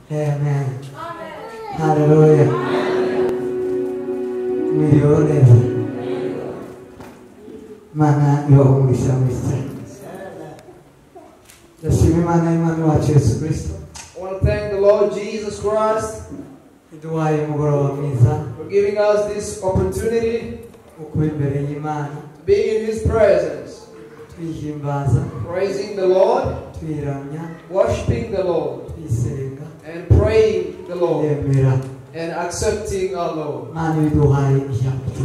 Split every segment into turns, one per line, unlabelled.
Amen. Hallelujah. Milioneza. Mana yohungisha misa. Yashimi mana imani wa Yesu Kristo.
I want to thank the Lord Jesus Christ
for
giving us this opportunity to be in His presence, praising the Lord, worshiping the Lord, and praying the Lord, and accepting our Lord.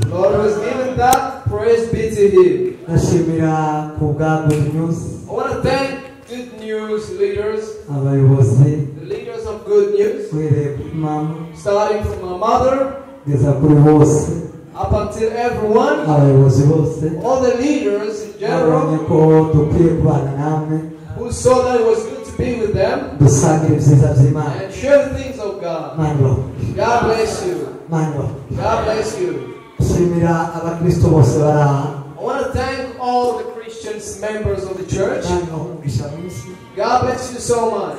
Lord has given that, praise be to Him. I want to thank good news leaders, the leaders of good news, starting from my mother up until everyone, all the leaders in general, who saw that it was good to be with them and share the things of God. God bless you. God bless you. I want to thank all the Christians, members of the church. God bless you so much.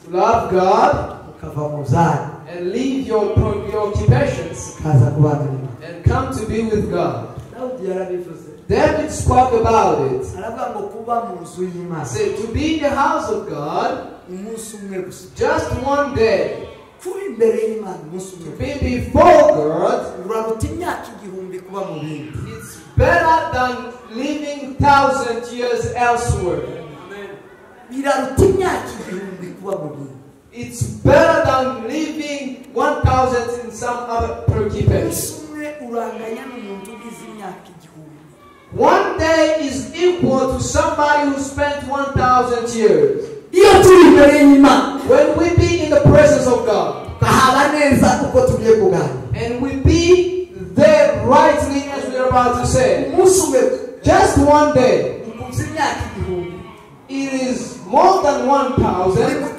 To love God and leave your occupations and come to be with God. David spoke about it. Said to be in the house of God just one day. To be before God, it's better than living 1,000 years elsewhere. It's better than living 1,000 in some other preoccupation. One day is equal to somebody who spent 1,000 years. When we be in the presence of God, and we be there rightly as we are about to say, just one day, it is more than 1,000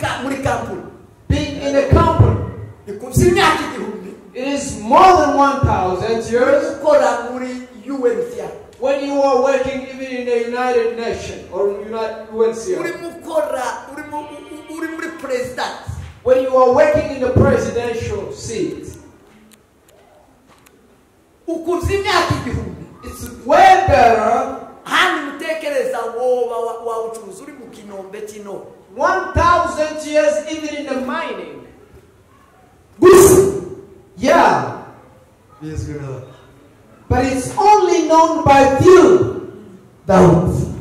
being in a company. It is more than 1,000 years when you are working even in the United Nations or UNHCR. When you are working in the presidential seat. It's way better 1,000 years even in the mining. Yeah. But it's only known by few.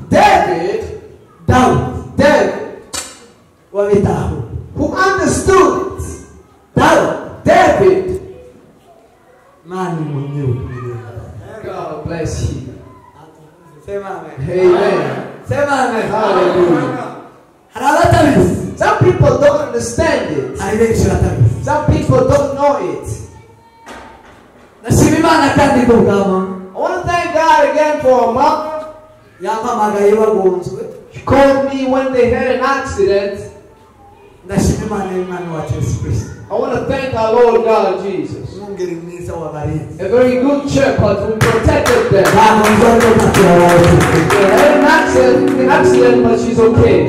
David, who understood it. David. God bless you. Amen. Hallelujah. Some people don't understand it. Some people don't know it. I want to thank God again for a mother. She called me when they had an accident. I want to thank our Lord God Jesus. A very good shepherd who protected them. They had an accident, but she's okay.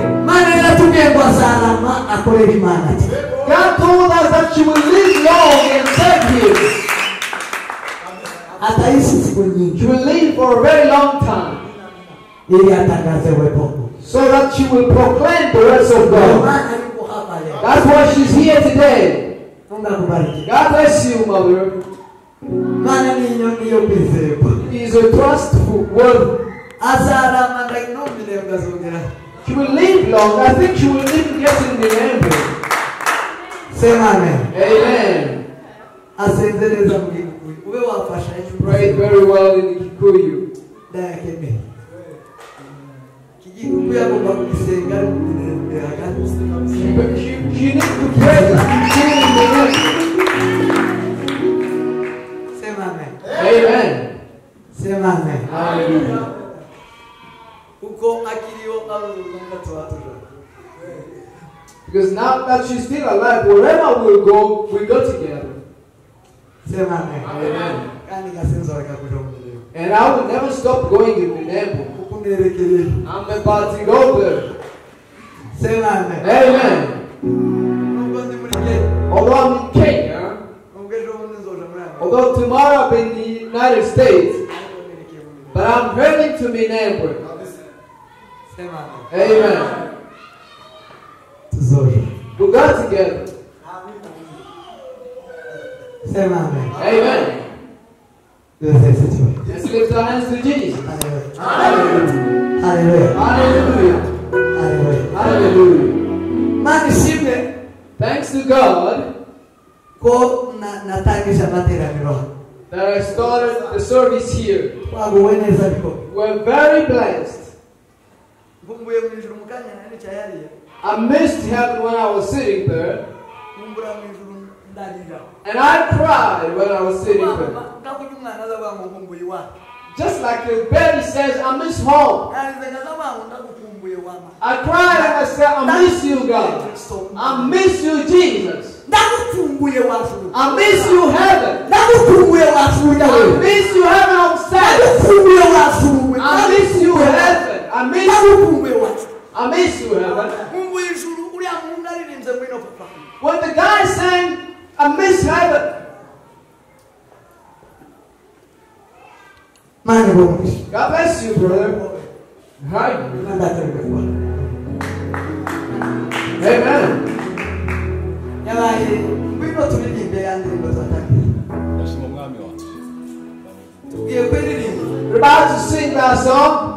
God told us that she will live long and serve Him. She will live for a very long time. So that she will proclaim the words of God. That's why she's here today. God bless you, mother. He is a trustful word. She will live long. I think she will live getting the end.
Say amen.
Amen. She prayed very well in Kikuyu. She needs to pray to
Say amen.
Amen.
Say amen.
Hallelujah. Because now that she's still alive, wherever we'll go, we go together.
Say amen.
Amen. And I will never stop going in Minembo. I'm about to go there.
Say amen.
Amen. although I'm in Kenya, although tomorrow I'll be in the United States, but I'm heading to Minneapolis. Amen. We got together. Amen. Let's lift our hands to Jesus. Hallelujah.
Hallelujah.
Hallelujah.
Hallelujah.
Hallelujah. Thanks to God that I started the service here. We're very blessed. I missed heaven when I was sitting there. And I cried when I was sitting there. Just like your baby says, I miss home. I cried and I said, I miss you, God. I miss you, Jesus. I miss you, heaven. I miss you, heaven on Sabbath. I miss you, heaven. I miss you, heaven. When the guy sang, I miss heaven. God bless you, brother. Hi. Amen. We're about to sing that song.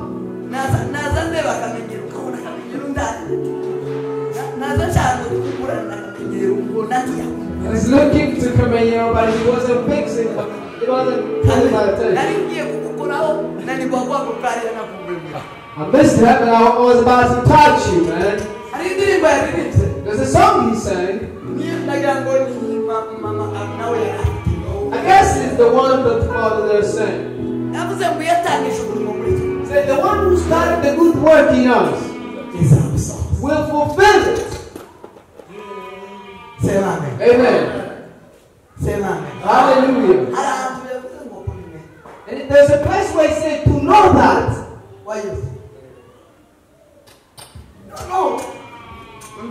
He was looking to communion, but he wasn't fixing it. It wasn't coming by attention. I missed heaven. I was about to touch you, man. There's a song he sang. I guess it's the one that the Father there sang. Said the one who started the good work in us will fulfill it.
Say amen.
Amen.
Say amen.
Hallelujah. And there's a place where he said to know that.
Why you? No.
And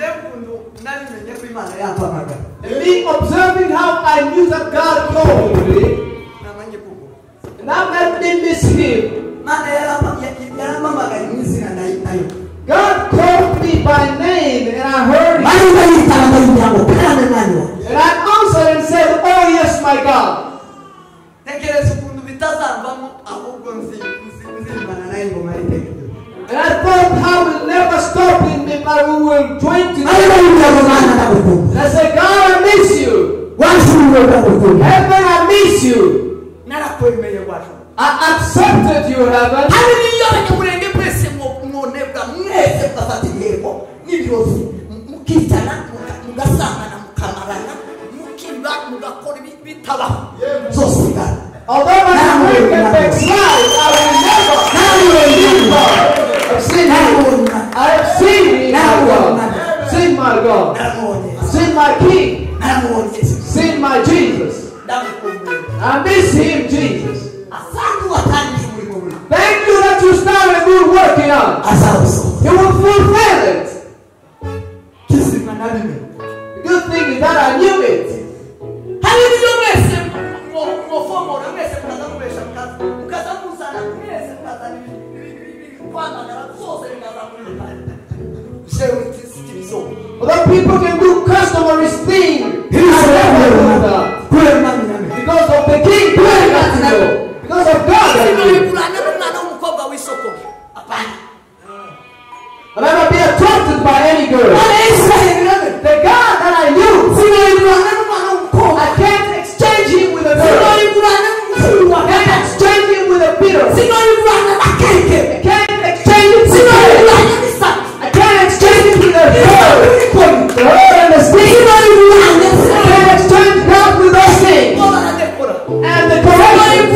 me observing how I knew that God called me, and that made me miss him. God called me by name, and I heard him. And I answered and said, oh yes, my God. And I thought I will never stop in me, but we will join together. And I said, God, I miss you. Heaven, I miss you. I accepted you, heaven. Although my spirit can backslide, I will never have seen him. I have seen him, my God. Seen my God. Seen my King. Seen my Jesus. I miss him, Jesus. Thank you that you started a good work in us. You will fulfill it. The good thing is that I knew it. Although people can do customary things because of the King, because of God. I'll never be attracted by any girl. The God that I knew, I can't exchange him with a girl. I can't exchange him with a Peter. I can't exchange him with a I can't exchange him with a girl. The whole and the stick. I can't exchange God with those things. And the correction.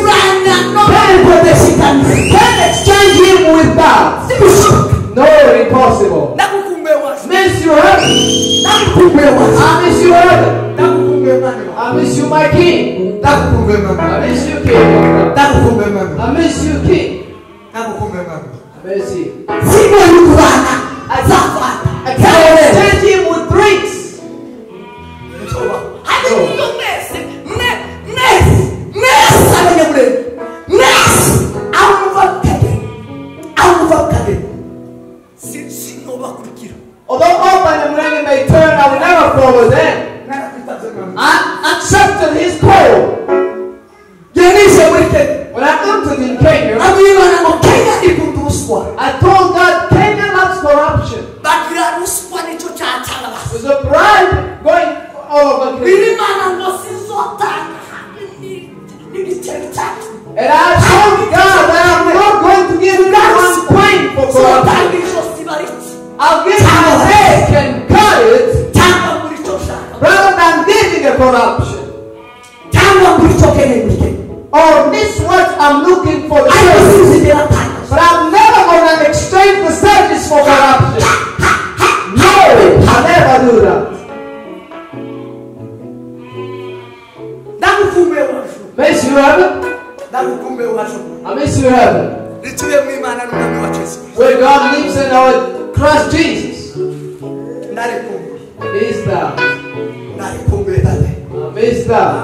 Can't exchange him with God. No, impossible. Miss you, heaven. I miss you, heaven. I miss you, my King. I miss you, King. I miss you, King. I miss you. I can't exchange him with drinks. Although Opa and Murenge may turn, I will never follow them. I accepted his call. When I entered in Kenya, I told God Kenya loves corruption. There's a bride going all over Kenya. And I told God that I'm not going to give one coin for corruption. I'll give my neck and cut it rather than giving a corruption. Or this what I'm looking for the service. But I'm never going to exchange the service for corruption. No, I'll never do that. Miss you heaven? I miss you heaven. Where God lives in our Christ Jesus. Miss that. Miss that.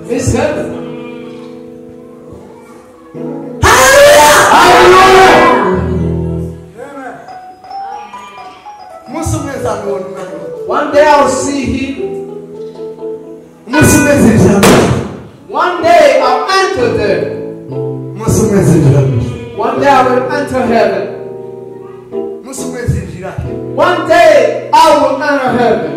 Miss heaven. One day I'll see him. One day I'll enter there. One day I will enter heaven. One day I will enter heaven.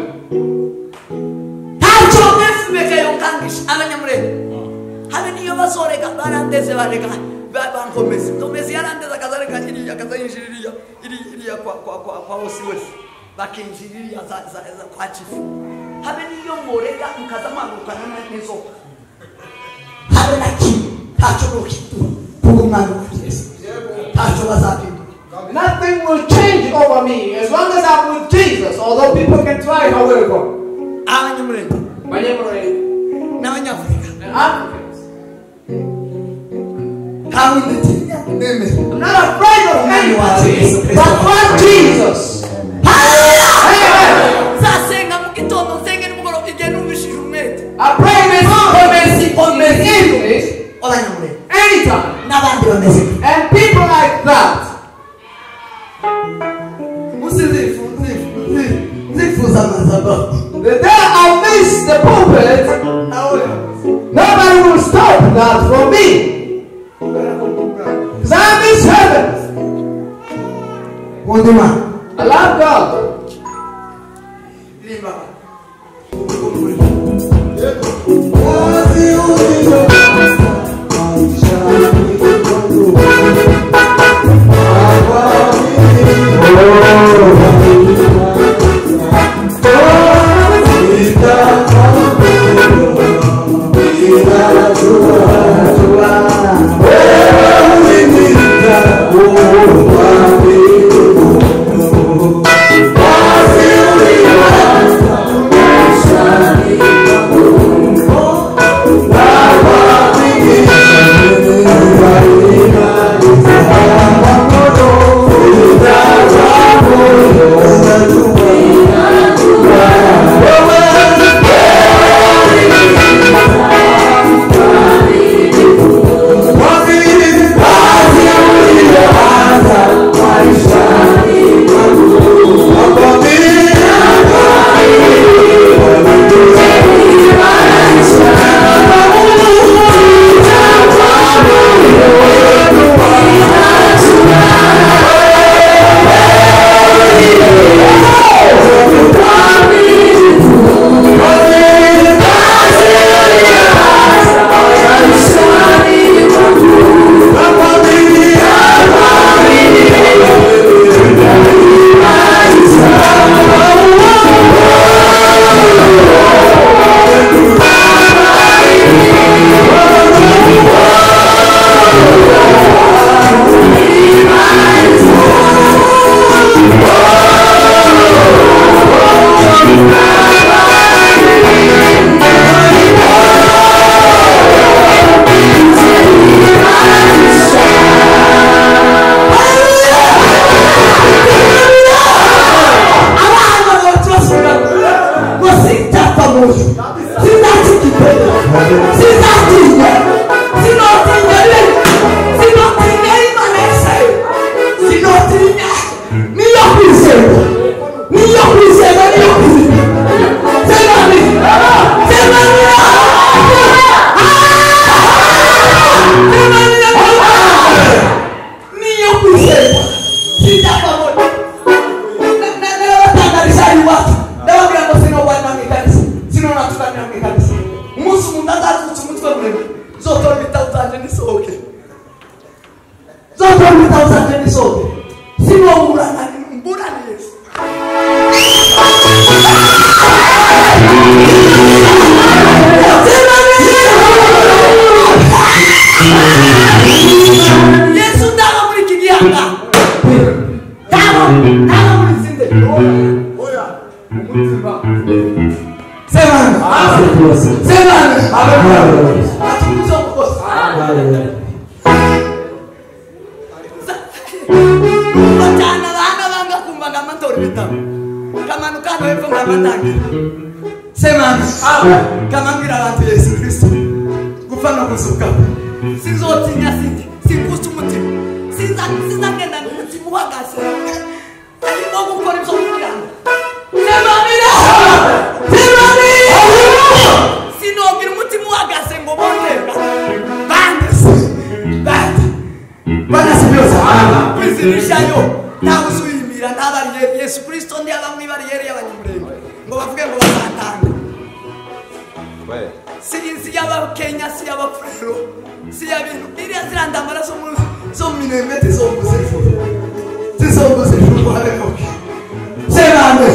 Nothing will change over me as long as I'm with Jesus, although people can try however. I'm not afraid of anybody, but for Jesus. I pray this evening, anytime, and people like that. The day I miss the pulpit, nobody will stop that from me. Because I miss heaven. I love God.
kwizerwa. Niyo kwizerwa, niyo kwizerwa. Semani. Semani. Niyo kwizerwa. Sitakabona. Nabatangarizayi watu. Ndababwira ngo sino bwana mwikanisa. Sino natukanira mwikanisa. Umunsi umuntu azazutse umutwe muremure. Zotora ibitabo zanje nisohoke. Zotora ibitabo zanje nisohoke. Sino mburana Yesu. Yesu ndaba muri kigiyanga. Ndaba muri sinde. Oya. Umutima. Semana. Semana. Atukuzo kukosa. Batana bana banga kumva ngamatori bitabo. Kamanukano hepfo ngamatangira. Semana. Kamambira abantu Yesu Kristo. Gufana kuzuka. Sinzotinya sindi. Sinkusa umutima. Sinzagenda n'umutima uhagaze. Ariko gukora ibyo mukiranga. Semana. Sinogira umutima uhagaze ngo bondeka. Bana sibyoza. Kwizirishayo. Ntawe uzuyimira ntabariye Yesu Kristo ndi abamwe bariyeri y'abanyamurenge. Ngo bavuge ngo bazatanga. Si y'abakenya, si y'abafurero, si y'abintu. Iriya zirandambara zo minembwe tizombuze ijuru. Tizombuze ijuru haleluya. Semane.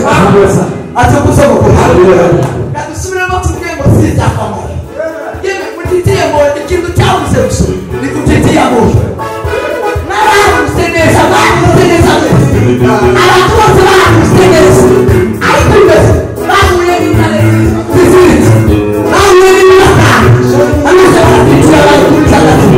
Ati kuzomukora. Kadusubiremo tuvuge ngo sizakamara. Yewe mutitiye ngo ikintu cyabuze gusa. Ni kutitiye ngo. Narabuze neza, babuze neza. Abantu bose babuze neza. Ariko mbese bahuye n'intare zizindi. Bahuye n'imyaka. Ameze bakatitira bakutagati.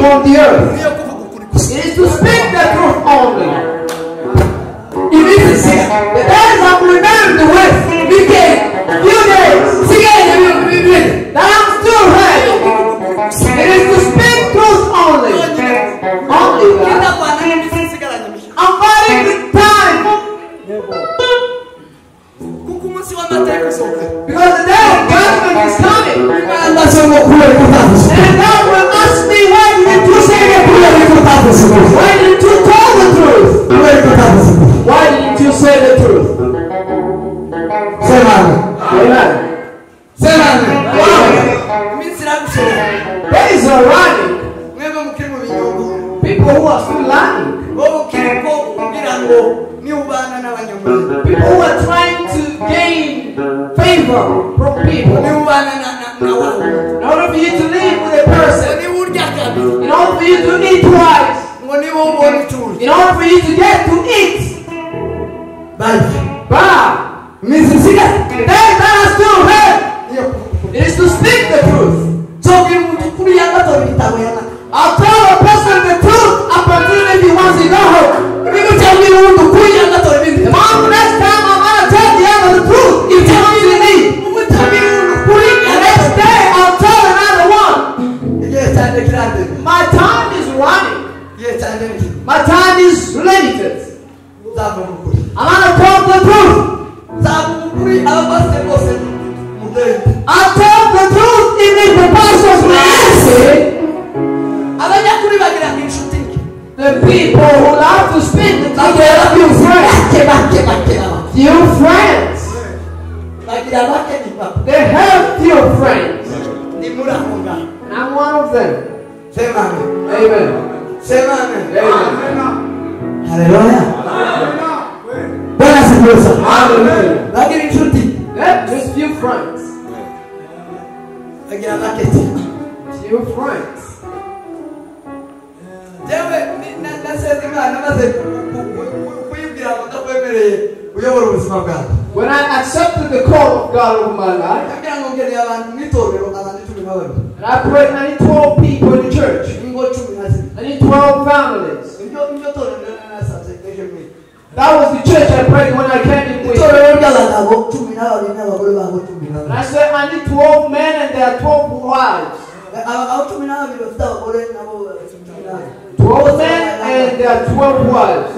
on the earth. It is to speak the truth only. It is the days I'm remembering the way. Because the day of judgment is coming. And God will ask me, why didn't you say the truth? Why didn't you tell the truth? Why didn't you say the truth? Say amen. Say amen. Days are running. People who are still lying. People who are trying to gain favor from people. In order for you to live with a person, in order for you to eat twice, in order for you to get to eat, it is to speak the truth. I'll tell a person the truth up until if he wants to go home. People tell me the next time I'm going to tell the other the truth. You tell me to leave. The next day I'll tell another one. My time is running. My time is limited. I'm going to tell the truth. I'll tell the truth even if the pastors will answer. The people who love to speak the truth, they have few friends. They have few friends. And I'm one of them. Amen. Amen.
Hallelujah.
Hallelujah. Just few friends. Few friends. When I accepted the call of God over my life, and I prayed, I need 12 people in the church. I need 12 families. That was the church I prayed when I came in with. And I said, I need 12 men and there are 12 wives. 12 men and there are 12 wives.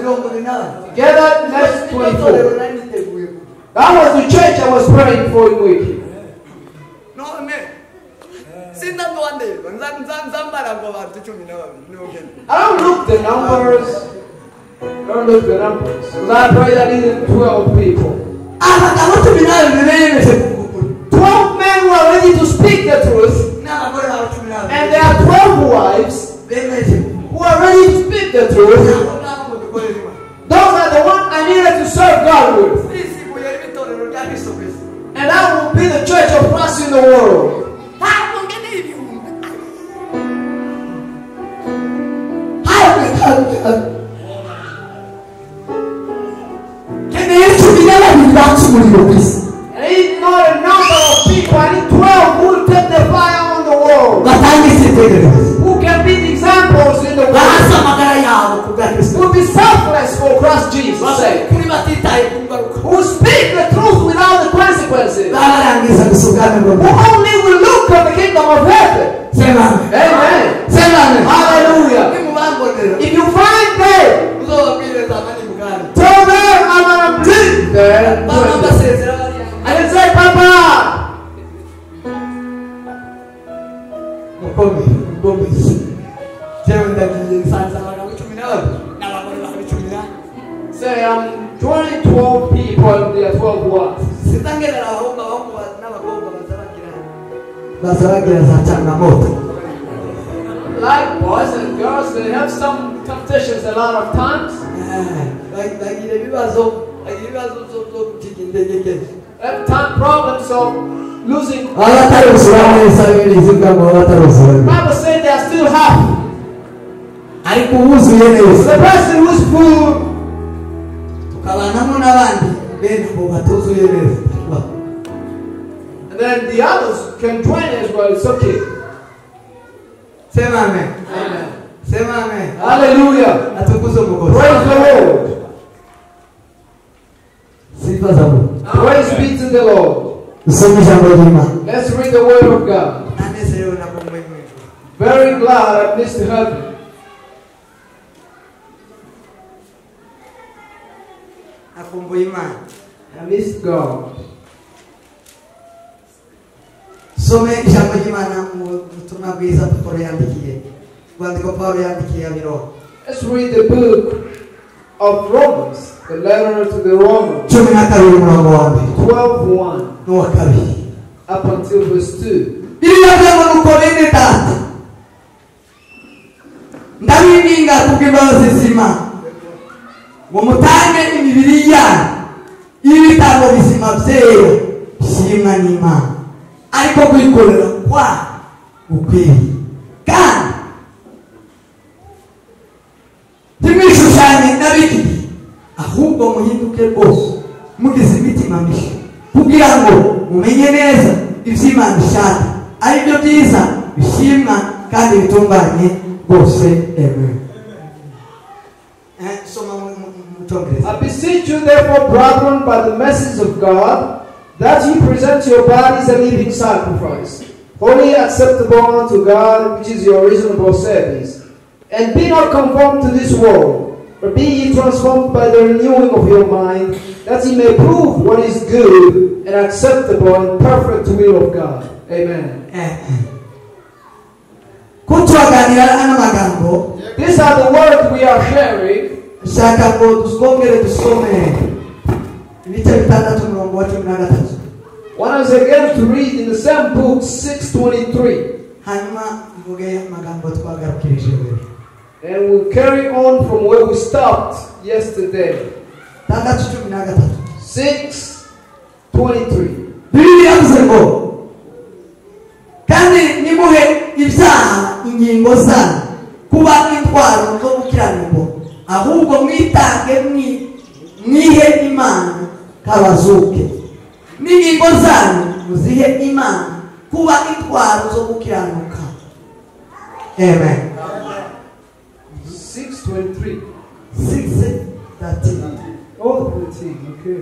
Together, that's 24. That was the church I was praying for in Wiki. I don't look the numbers. Don't look the numbers. Because I pray that even 12 people. 12 men who are ready to speak the truth. And there are 12 wives who are ready to speak the truth. Those are the ones I needed to serve God with. And that will be the church of Christ in the world. I need not a number of people. I need 12 who will take the fire on the world. Who can be examples in the world. Who will be selfless for Christ Jesus' sake. Who speak the truth without the consequences. Who only will look at the kingdom of heaven. Amen. Hallelujah. If you find them, tell them I'm going to drink there. And they say, Papa. Say, I'm joining 12 people, there are 12 wives. Like boys and girls, they have some temptations a lot of times. Have time problems of losing. The Bible says they are still happy. The person who's full. And then the others can join as well. It's okay.
Say amen.
Amen.
Say amen.
Hallelujah. Praise the Lord. Praise be to the Lord. Let's read the word of God. Very glad I missed heaven. I missed God.
dusome ijambo ry'Imana mu butumwa bwiza Pawulo yandikiye rwandiko Pawulo yandikiye Abiroma.
Let's read the book of Romans, the letter to the Romans, 12:1 up until verse 2.
Ndabininga kubw'imbabazi z'Imana ngo mutange imibiri yanyu ibitambo bizima byera bishimwa n'Imana ariko kwikorera kwa ukwiriye kandi ntimwishushanye n'ab'iki ahubwo muhinduke rwose mugize imitima mishya kugira ngo mumenye neza iby'Imana ishaka ari byo byiza bishimwa kandi bitunganye rwose. Amen.
I beseech you therefore, brethren, by the mercies of God, that ye present your bodies a living sacrifice, wholly acceptable unto God, which is your reasonable service. And be not conformed to this world, but be ye transformed by the renewing of your mind, that ye may prove what is good and acceptable and perfect will of God. Amen. These are the words we are sharing. Want us again to read in the same book 6:23. And we'll carry on from where we stopped yesterday. 6:23.
Kandi nimuhe ibyaha ingingo zanyu kuba intwaro zo gukiranirwa ahubwo mwitange mwihe Imana kabazuke n'ingingo zanyu muzihe Imana kuba intwaro zo gukiranuka. Amen.
6:23.
6:13.
Oh, 13. Okay.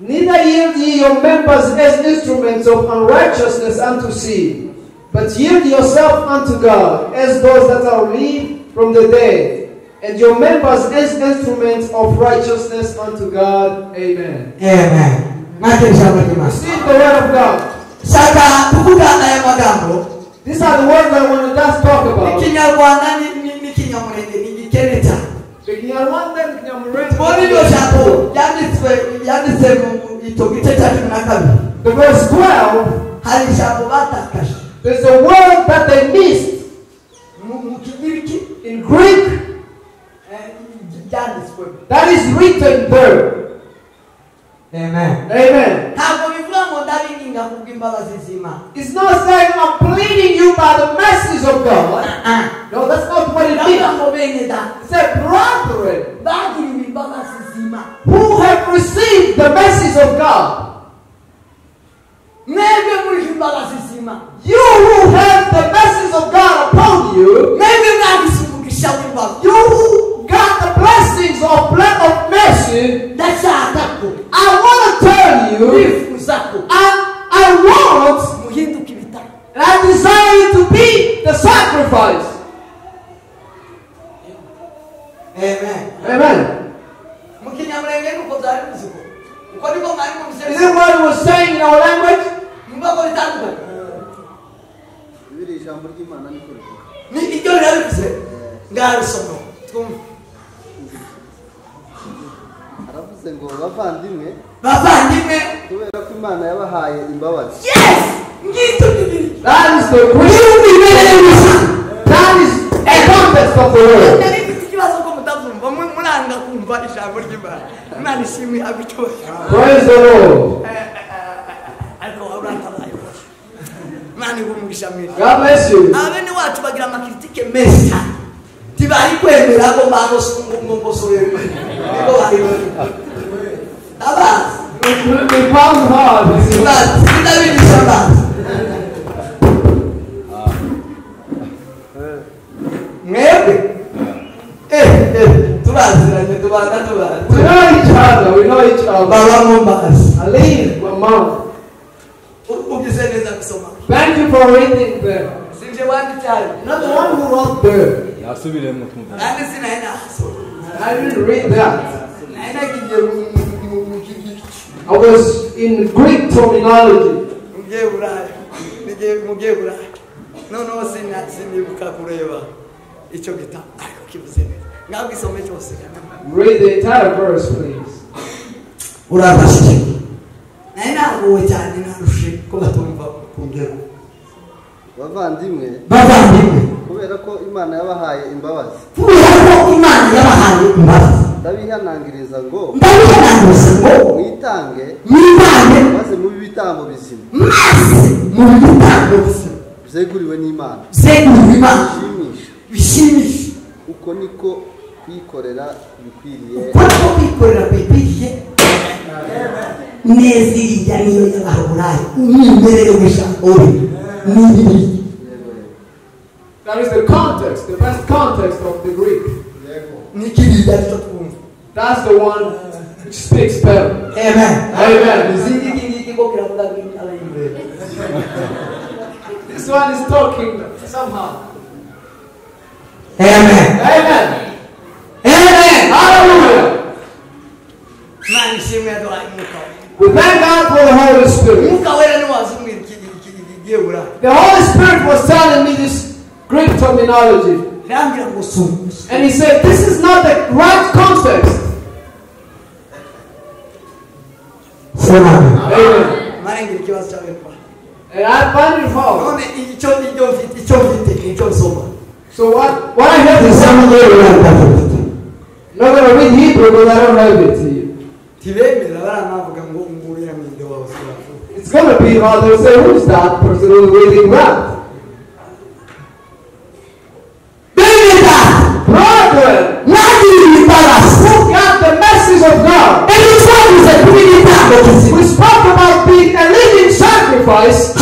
Neither yield ye your members as instruments of unrighteousness unto sin, but yield yourself unto God as those that are relieved from the dead, and your members as instruments of righteousness unto God. Amen.
Amen.
Receive the word of God. These are the words I want to just talk about. The verse 12, there's a word that they missed. In Greek, that is written there.
Amen.
Amen. It's not saying I'm pleading you by the mercies of God. No, that's not what it means. It said, brethren, who have received the mercies of God. You who have the mercies of God upon you. You who got the blessings of mercy. I want to tell you, I desire you to be the sacrifice.
Amen.
Amen. Is it what it was saying in our language?
Yes!
That is the that is a context of the word. Praise the Lord. God bless you. We found hard. We know each other. Ali, Mama. Thank you for reading there. Not the one who wrote there. I didn't read that. I was in Greek terminology.
mugiye gura noneho sinibuka kureba icyo gitabo ariko kivuze neza ntabwo isome cyose.
Read the entire verse, please.
Urabashije naye ntabwo cyane narushe ko batumva kongera
bavandimwe kubera ko Imana yabahaye imbabazi ndabihanangiriza ngo mwitange maze mu bitambo bizima byeguriwe n'Imana bishimisha uko niko kwikorera bikwiriye
neziriya niyo y'abahurayi umwimerere w'ijambo n'ibiri.
That is the context, the best context of the Greek. That's the one which speaks better.
Amen.
Amen. This one is talking somehow.
Amen.
Amen.
Amen.
Hallelujah. We thank God for the Holy Spirit. The Holy Spirit was telling me this Greek terminology. And he said, this is not the right context.
Amen.
And I find it hard. So what I have is I'm not going to read Hebrew, but I don't have it to you. It's going to be hard to say, who's that person who's reading that? Brethren, who got the message of God? We spoke about being a living sacrifice.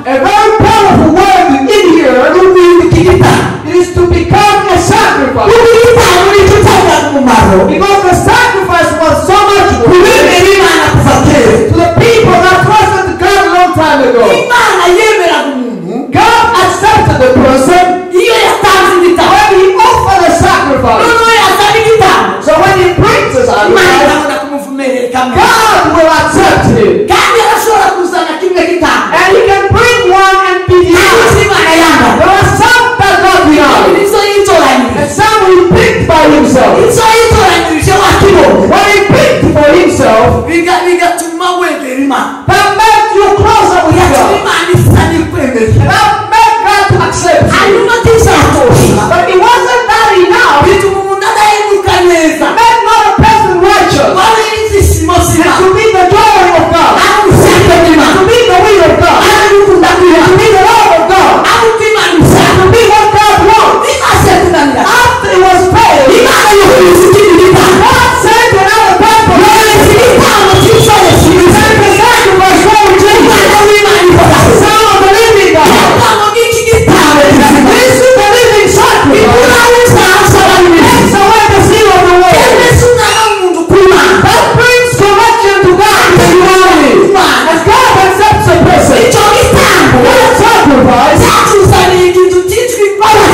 A very powerful word in here. It is to become a sacrifice. Because the sacrifice was so much to the people that trusted God a long time ago. God accepted the person when he offered a sacrifice. So when he brings a sacrifice, God will accept him. And he can bring one and be the other. There are some that God behind. And some will pick by himself. When he picked for himself, that made you closer with God. And that made God to accept you. But it wasn't that enough. It made not a person righteous. And to be the glory of God. To be the will of God. To be the love of God. To be what God wants. After it was paid, God sent another person. He sent the sacrifice for Jesus. Son of the living God. This is the living sacrifice. Takes away the sin of the world. That brings connection to God. As God accepts a person, that sacrifice,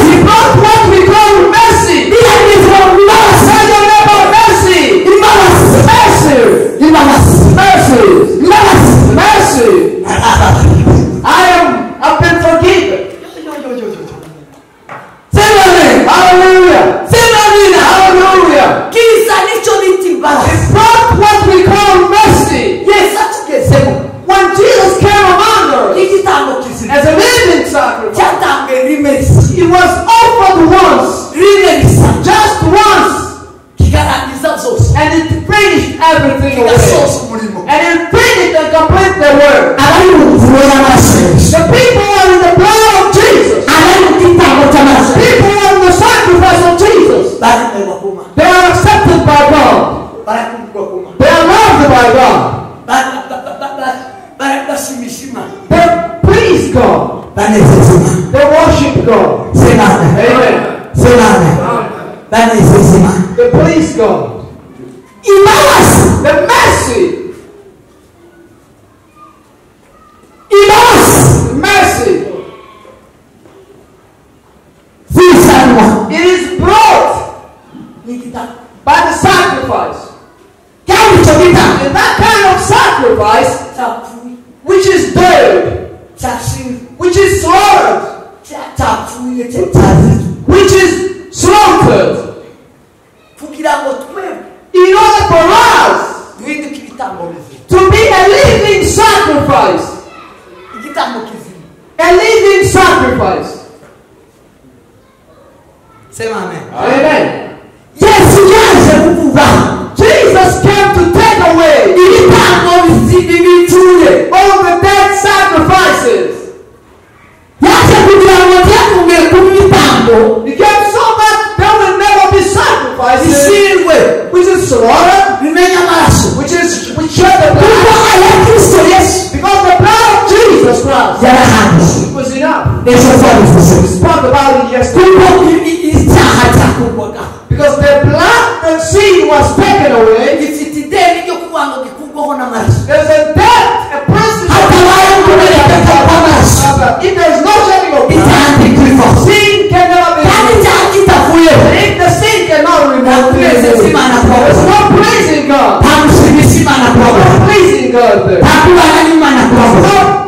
he brought what we call mercy. Say your neighbor, mercy. Mercy. I've been forgiven. Hallelujah. Hallelujah. It brought what we call mercy. When Jesus came among us as a living sacrifice, it was offered once, just once, and it finished everything away. And it finished and completed the work. The people are in the blood of Jesus. People are in the sacrifice of Jesus. They are accepted by God. They are loved by God. They please God. They worship God. Amen. They please God. The mercy. Mercy. It is brought by the sacrifice. And that kind of sacrifice To be a living sacrifice. A living sacrifice.
Say amen.
Amen.
Yes,
Jesus came to take away all the dead sacrifices. He came so that there will never be sacrifices, which is slaughter, which shed the blood. Because the blood of Jesus Christ was enough. We spoke about it yesterday. Because the blood and sin was taken away. There's a death, a person. If there's no shedding of blood, sin can never be removed. If the sin cannot remove, there's no praising God. No praising God there. No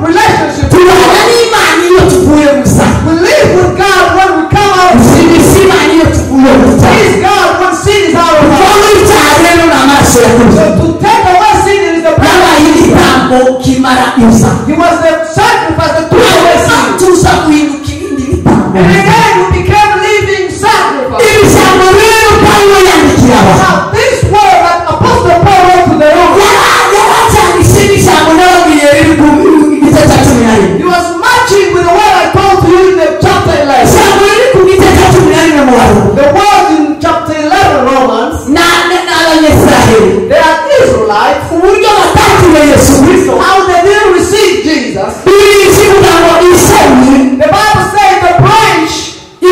relationship. We live with God when we come out of sin. Praise God when sin is out of us. So to take away sin is the blood. He was the sacrifice that took away sin. And again we became living sacrifice. Now this word that Apostle Paul wrote to the Romans, he was matching with the word I told to you in the chapter 11. The word in chapter 11 Romans, they are Israelites. How they didn't receive Jesus. The Bible says the branch, the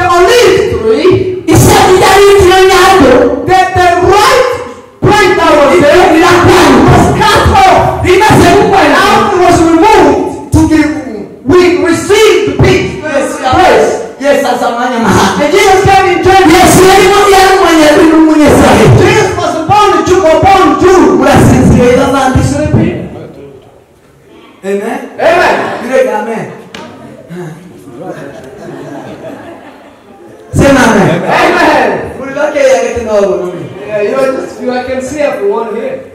olive tree, that the right branch that was there was cut off. And after it was removed, we received the peace, grace. And Jesus came in judgment. Jesus was upon the Jew,
Amen.
Amen.
Say amen.
Amen.
Yeah,
I can see everyone here.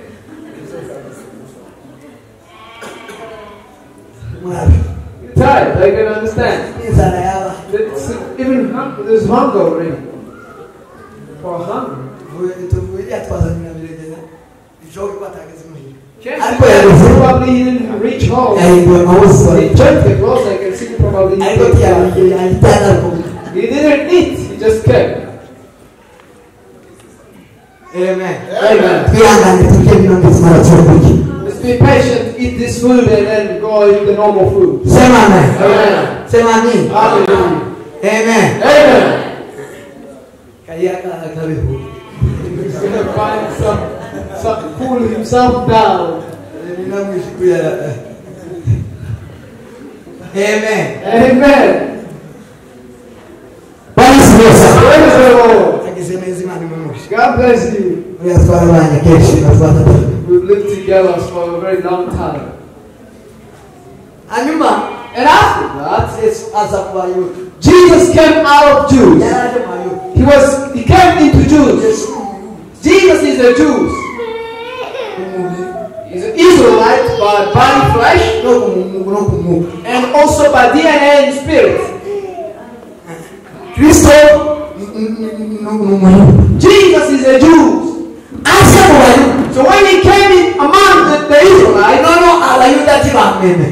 You're tired, I can understand. There's hunger already. For hunger. Probably he didn't reach home. He checked the clothes, I can see probably he didn't eat, he just came.
Amen.
Amen. Let's be patient, eat this food and then go eat the normal food.
Say amen.
Amen.
Say amen.
Hallelujah.
Amen.
Amen. He's going to find some cool himself down.
Amen.
Amen.
Praise
the Lord. God bless you. We've lived together for a very long time. And after that, Jesus came out of Jews. He came into Jews. Jesus is a Jew. He's an Israelite by body, flesh, and also by DNA and spirit. Jesus is a Jew. So when he came in among the Israelites,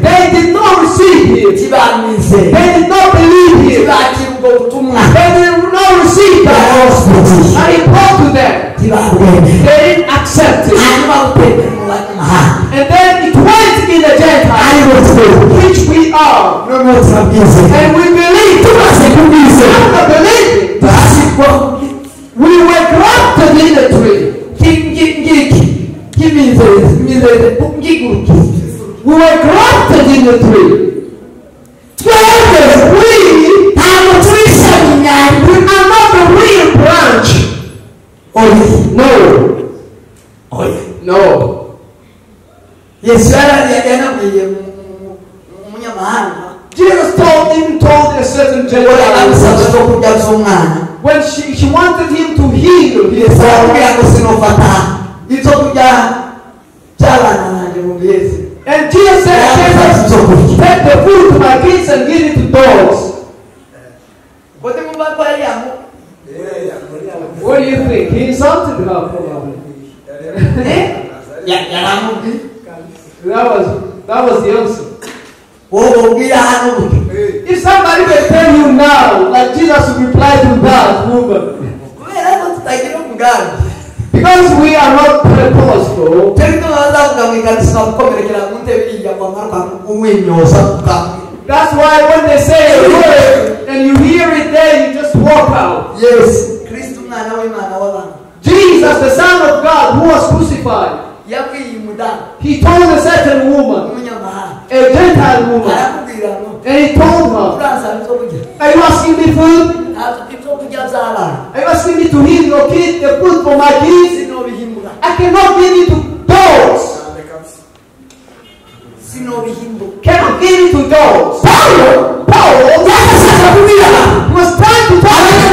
they did not receive him. They did not believe him. They did not receive that. And he brought to them. They didn't accept it. And then it went in the Gentiles, which we are. And we believe. After believing, we were grafted in the tree. We were grafted in the tree. We are not the real branch. No.
Yes,
Jesus told a certain Gentile when she wanted him to heal heal his
kugira ngo
body.
sinofata ibyo kurya by'abana banjye mu biheze.
And Jesus said, take the food to my kids and give it to dogs. What do you think? He insulted her probably. That was the answer. If somebody will tell you now, like Jesus will reply to that woman, because we are not purposeful, that's why when they say a word and you hear it there, you just walk out.
Yes.
Jesus, the Son of God, who was crucified, he told a certain woman, a Gentile woman, and he told her, are you asking me food? Are you asking me to heal your kid, the food for my kids? I cannot give it to dogs. Cannot give it to dogs. Paul was trying to tell the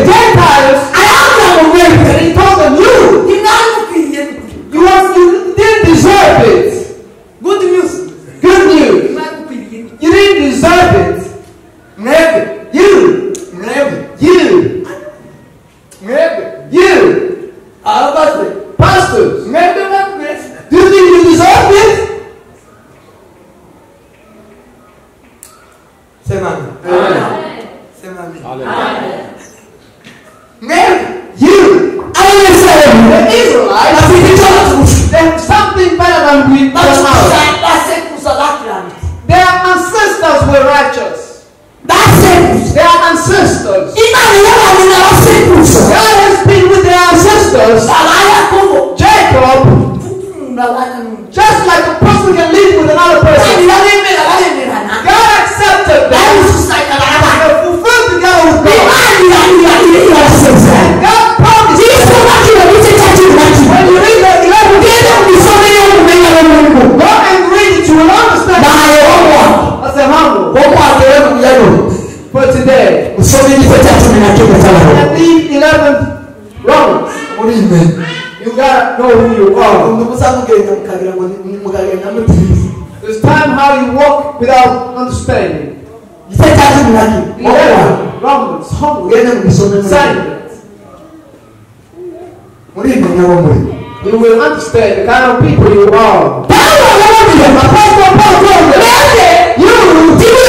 Gentiles, and he told them, you didn't deserve it. Good news. You didn't deserve it. You. Pastors. Do you think you deserve it? You. The Israelites, there's something better than we know. Their ancestors were righteous. Their ancestors. God has been with their ancestors. Jacob, just like a person can live with another person. God accepted them and fulfilled together with God. And God promised when you read the 11th go and read it, you will understand. That's a humble. For today, and the 11th Romans, you gotta know who you are. There's time how you walk without understanding. 11 Romans, humble, silent. You will understand the kind of people you are. Apostle Paul told them, you don't look to the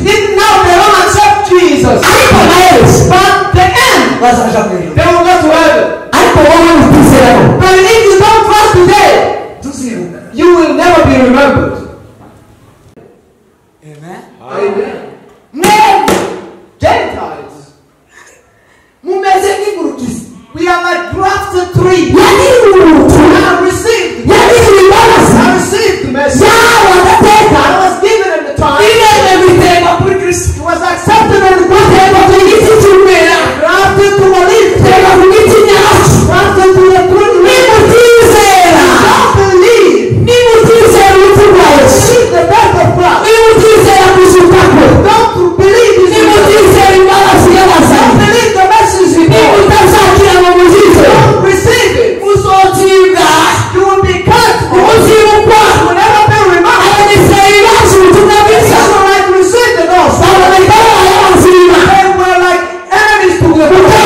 didn't know they don't accept Jesus. But the end, they will go to heaven. But if you don't trust today, you will never be remembered. Amen. Gentiles. We are like grafted trees. I received the message. I was given at the time. It was accepted at the time. Grafted to believe. Grafted to the truth. Don't believe. Believe the death of Christ. Don't believe his don't believe the message he brought. Don't receive it. You will be cut. You will never be remembered. Israelites received the gospel. They were like enemies to the Lord.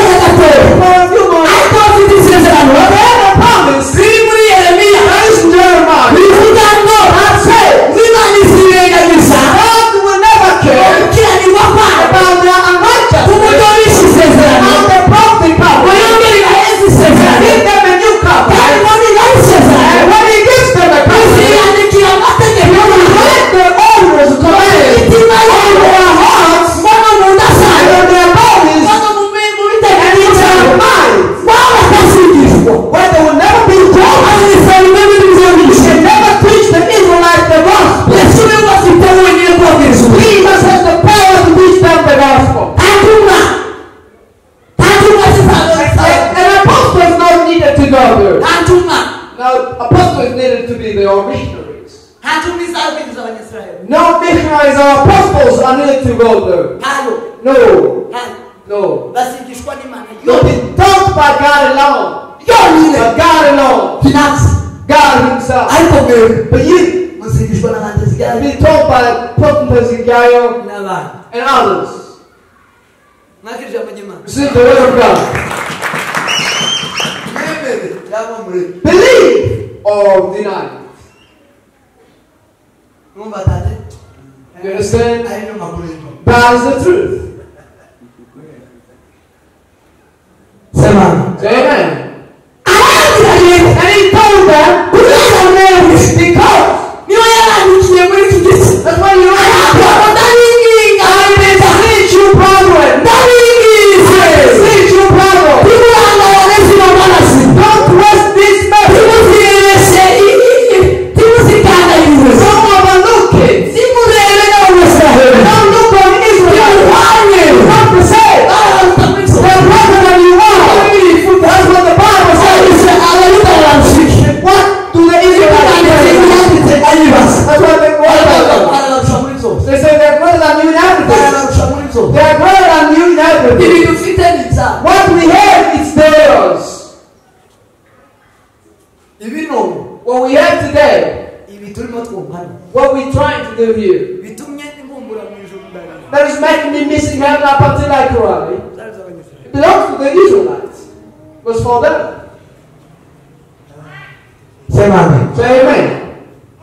No missionaries recognize our apostles are needed to go there. No. No. Not been taught by God alone. But God alone. God himself. But you been taught by Prophet Hezekiah and others. Receive the word of God. Believe or deny it. You understand? That is the truth. Say amen. And he told them, because that's why you don't see true progress. See true progress. Don't waste this message. Don't overlook it. Don't look on Israel. Not to say they're better than you are. That's what the Bible says. What do the Israelites say? That's what they say they're better than you in everything. They're better than you in everything. What we have is theirs. What we have today, what we're trying to do here, that is making me missing heaven up until I cry. It belongs to the Israelites. It was for them.
Say amen.
Say amen.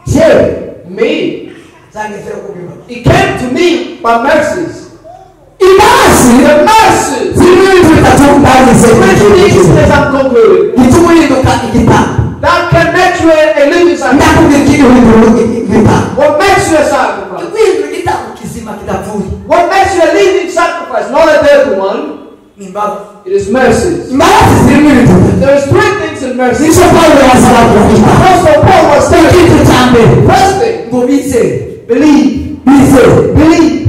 Say
me. It came to me by mercies. The mercies. Which I'm concluding. That can make you a living sacrifice. What makes you a sacrifice? What makes you a living sacrifice? Not a dead one. It is mercies. There is three things in mercy. Apostle Paul was saying, first thing, believe. Believe.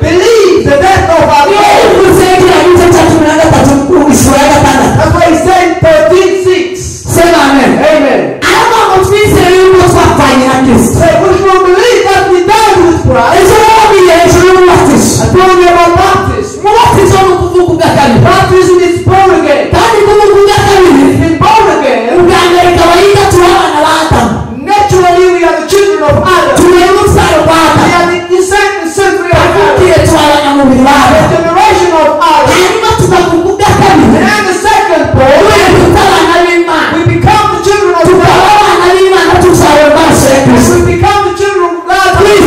Believe the death of our Lord. That's why he's saying 13:6.
Say amen.
Amen. Say, we should believe that we died with Christ. I told you about baptism. Baptism is born again. It's been born again. Naturally, we are the children of Adam. We are the descendants of Adam. The generation of Adam. And then the second part, we become the children of God. We become the children of God. Believe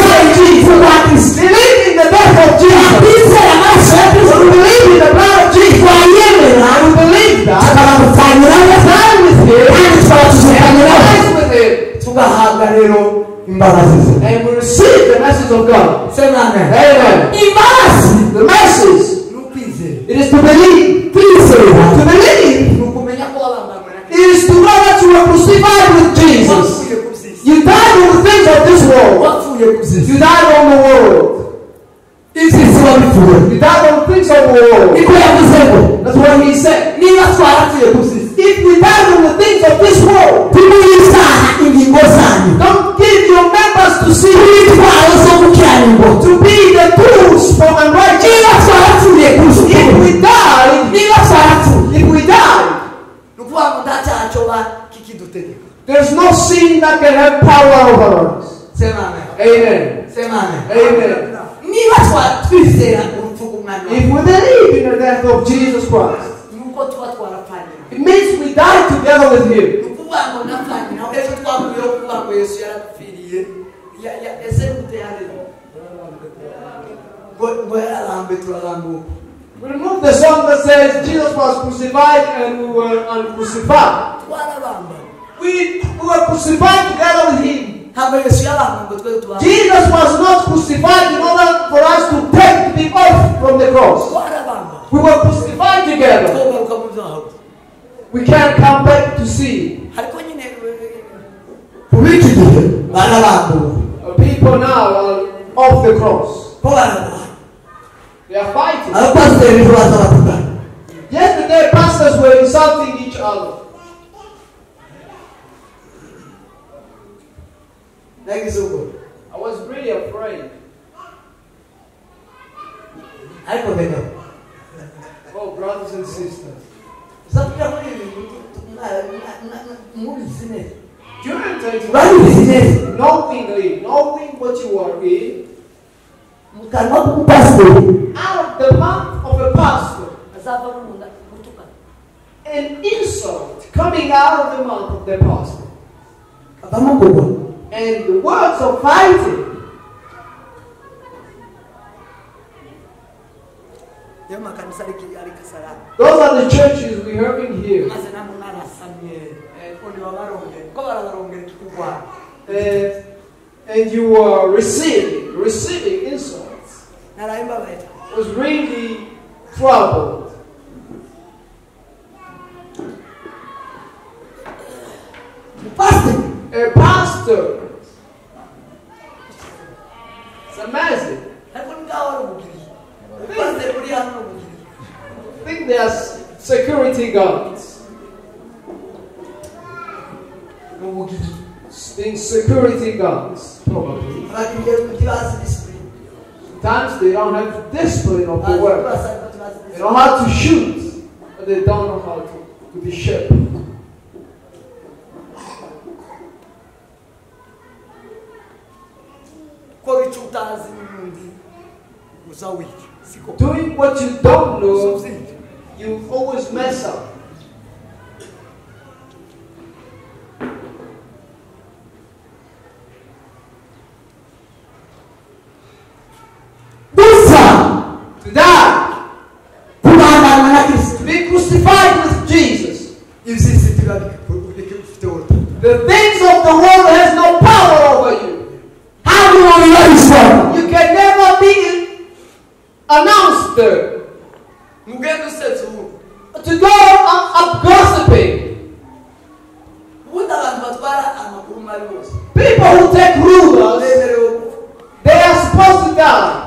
in the death of Jesus. We believe in the blood of Jesus. We believe that. Stand with him. Stand with him. And we receive the message of God. Amen. The message. It is to believe. To believe. It is to know that you were crucified with Jesus. You died on the things of this world. You died on the world. You died on the things of the world. That's what he said. If we die on the things of this world, don't give your members to see to be the tools for unrighteousness. If we die, there's no sin that can have power over us. Amen. Amen. If we believe in the death of Jesus Christ, it means we die together with him. We remove the song that says Jesus was crucified and we were uncrucified. We were crucified together with him. Jesus was not crucified in order for us to take him off from the cross. We were crucified together. We can't come back to see. People now are off the cross. They are fighting. Yesterday, pastors were insulting each other. I was really afraid. Oh, brothers and sisters. Do you enter into knowing what you are in? Out of the mouth of a pastor, an insult coming out of the mouth of the pastor, and the words of fighting. Those are the churches we have in here. And you are receiving insults. I was really troubled. A pastor. It's amazing. I think they are security guards. Being security guards, probably. Sometimes they don't have discipline of the work. They know how to shoot, but they don't know how to be sharp. Doing what you don't know, you always mess up. To die. To be crucified with Jesus. The things of the world has no power over you. How do you realize that? You can never be announced there. To go up gossiping. People who take rumors, they are supposed to die.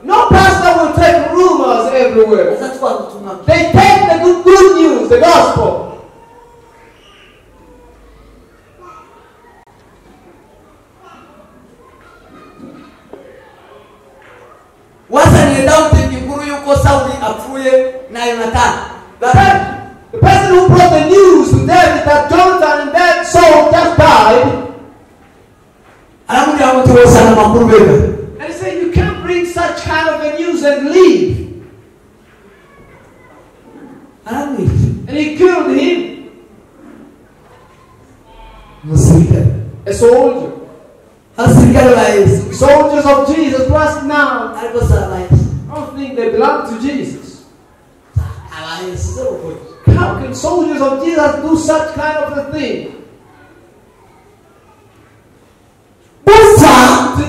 No pastor will take rumors everywhere. They take the good news, the gospel. The person who brought the news to David that Jonathan and that Saul just died, and he said, you can't bring such kind of a news and leave. And he killed him. A soldier. Soldiers of Jesus Christ now, I don't think they belong to Jesus. How can soldiers of Jesus do such kind of a thing? To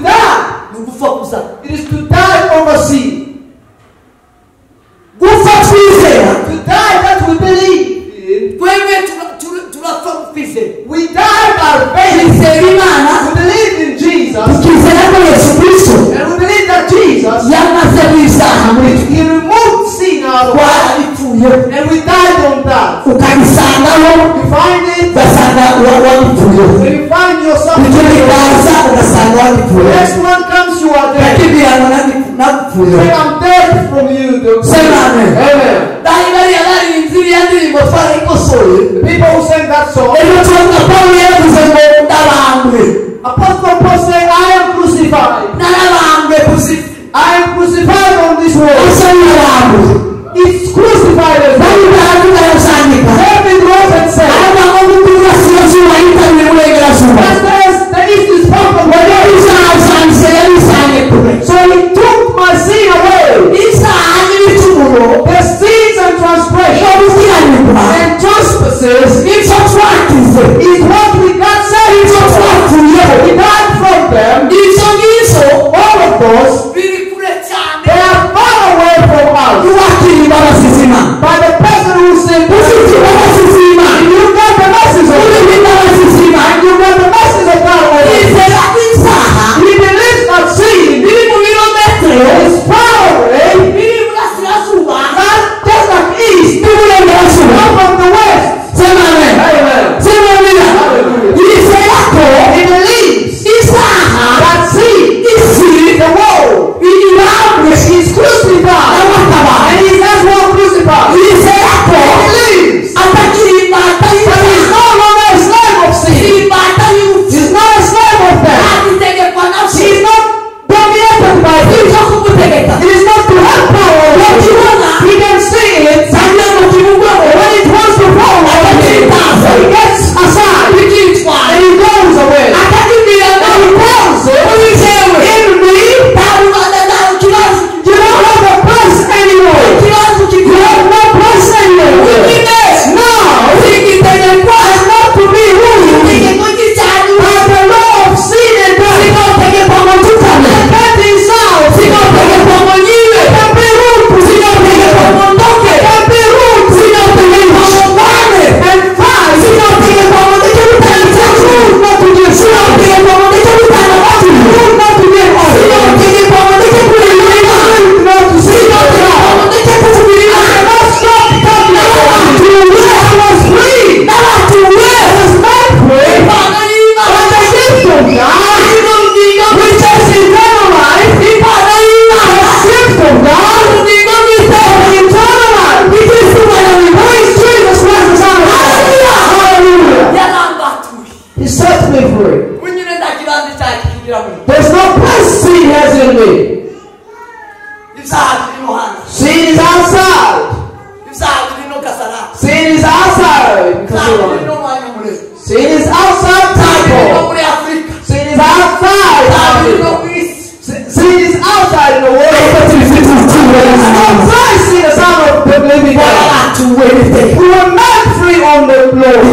die. It is to die over sin. To die that we believe in. We die by faith. We believe in Jesus. And we believe that Jesus, He removed sin out of us. And we died on that. You find it. When you find yourself, the next one comes, you are dead. Say, I'm dead from you. Say amen. The people who sang that song, Apostle Paul said, I am crucified. I am crucified on this world. It's crucified as well. David wrote and said, the East is spoken. So he took my sin away. The sins and transgressions and trespasses is what we got saved from. He died from them. there's no place sin has in me. Sin is outside. Sin is outside. Sin is outside temple. Sin is outside. Sin is outside in the world. Christ in the Son of the living God. We were not free on the Lord.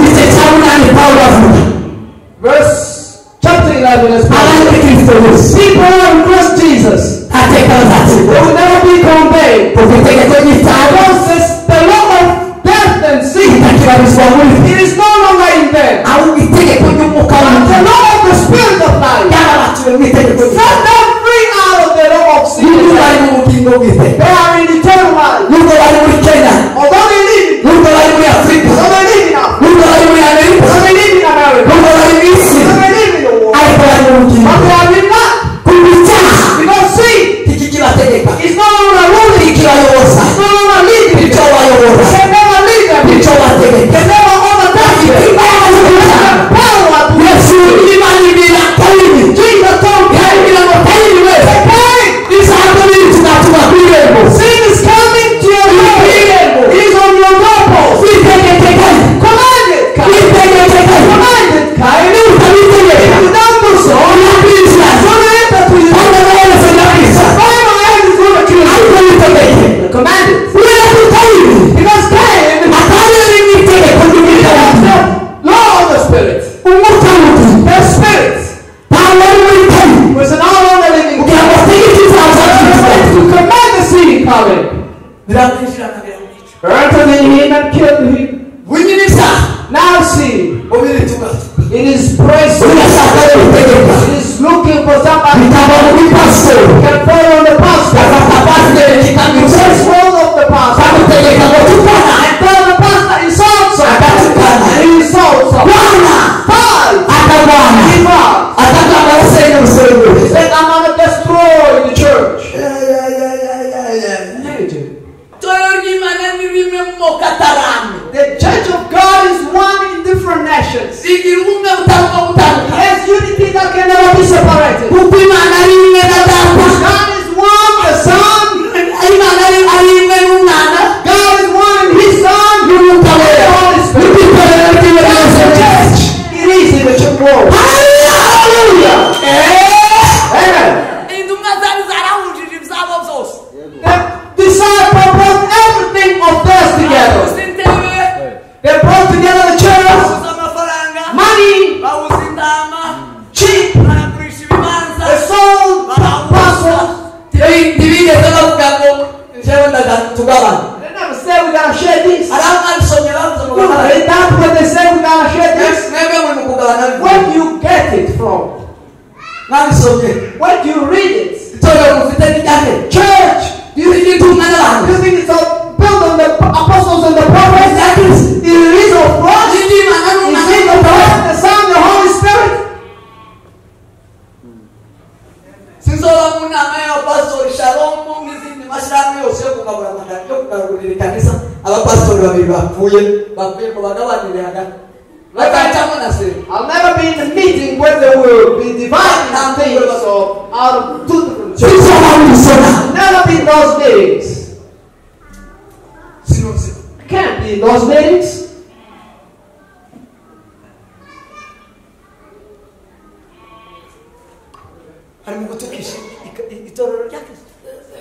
Verse chapter 11 is people in Christ Jesus. They will never be condemned. God says the law of death and sin. It is no longer in them. But the law of the Spirit of life. Set them free out of the law of sin. They are in eternal life. Although they live in Africa, although they live in Africa, although they live in America, although they live in the world, but they are in that. Because sin is no longer ruling. It's no longer leading. Can never lead them. Can never overtake them. Power to Jesus told sin is coming to your life. It is on your doorpost. Command it. Command it. If you don't do so, it's going to enter to you. Final end is going to kill you. Command it. Because Cain is the law of the Spirit. The Spirit was an all on the living God. To command the seed coming. Enter in him and kill him. Now see, it is praising. It is looking for somebody who can follow on the pastor. It says hold of the pastor. And tell the pastor is also. And he is also. Five. He said, I'm going to destroy the church. The church of God is one in different nations. Yes, unity that can never be separated. God is one, the Son. God is one in His Son. The Holy Spirit. That's the church. It is in the church world. Hallelujah. Amen. The disciple brought everything of theirs together. They brought together the church, money, sheep, the soul, apostles. They never said we gotta share this. They not when they say we gotta share this. Where do you get it from? Where do you read it? Church. You think it's all built on the apostles and the prophets? It is of God. Is it of God, the Son, the Holy Spirit? I'll never be in a meeting where they will be dividing things out of two different churches. I'll never be in those meetings. I can't be in those meetings.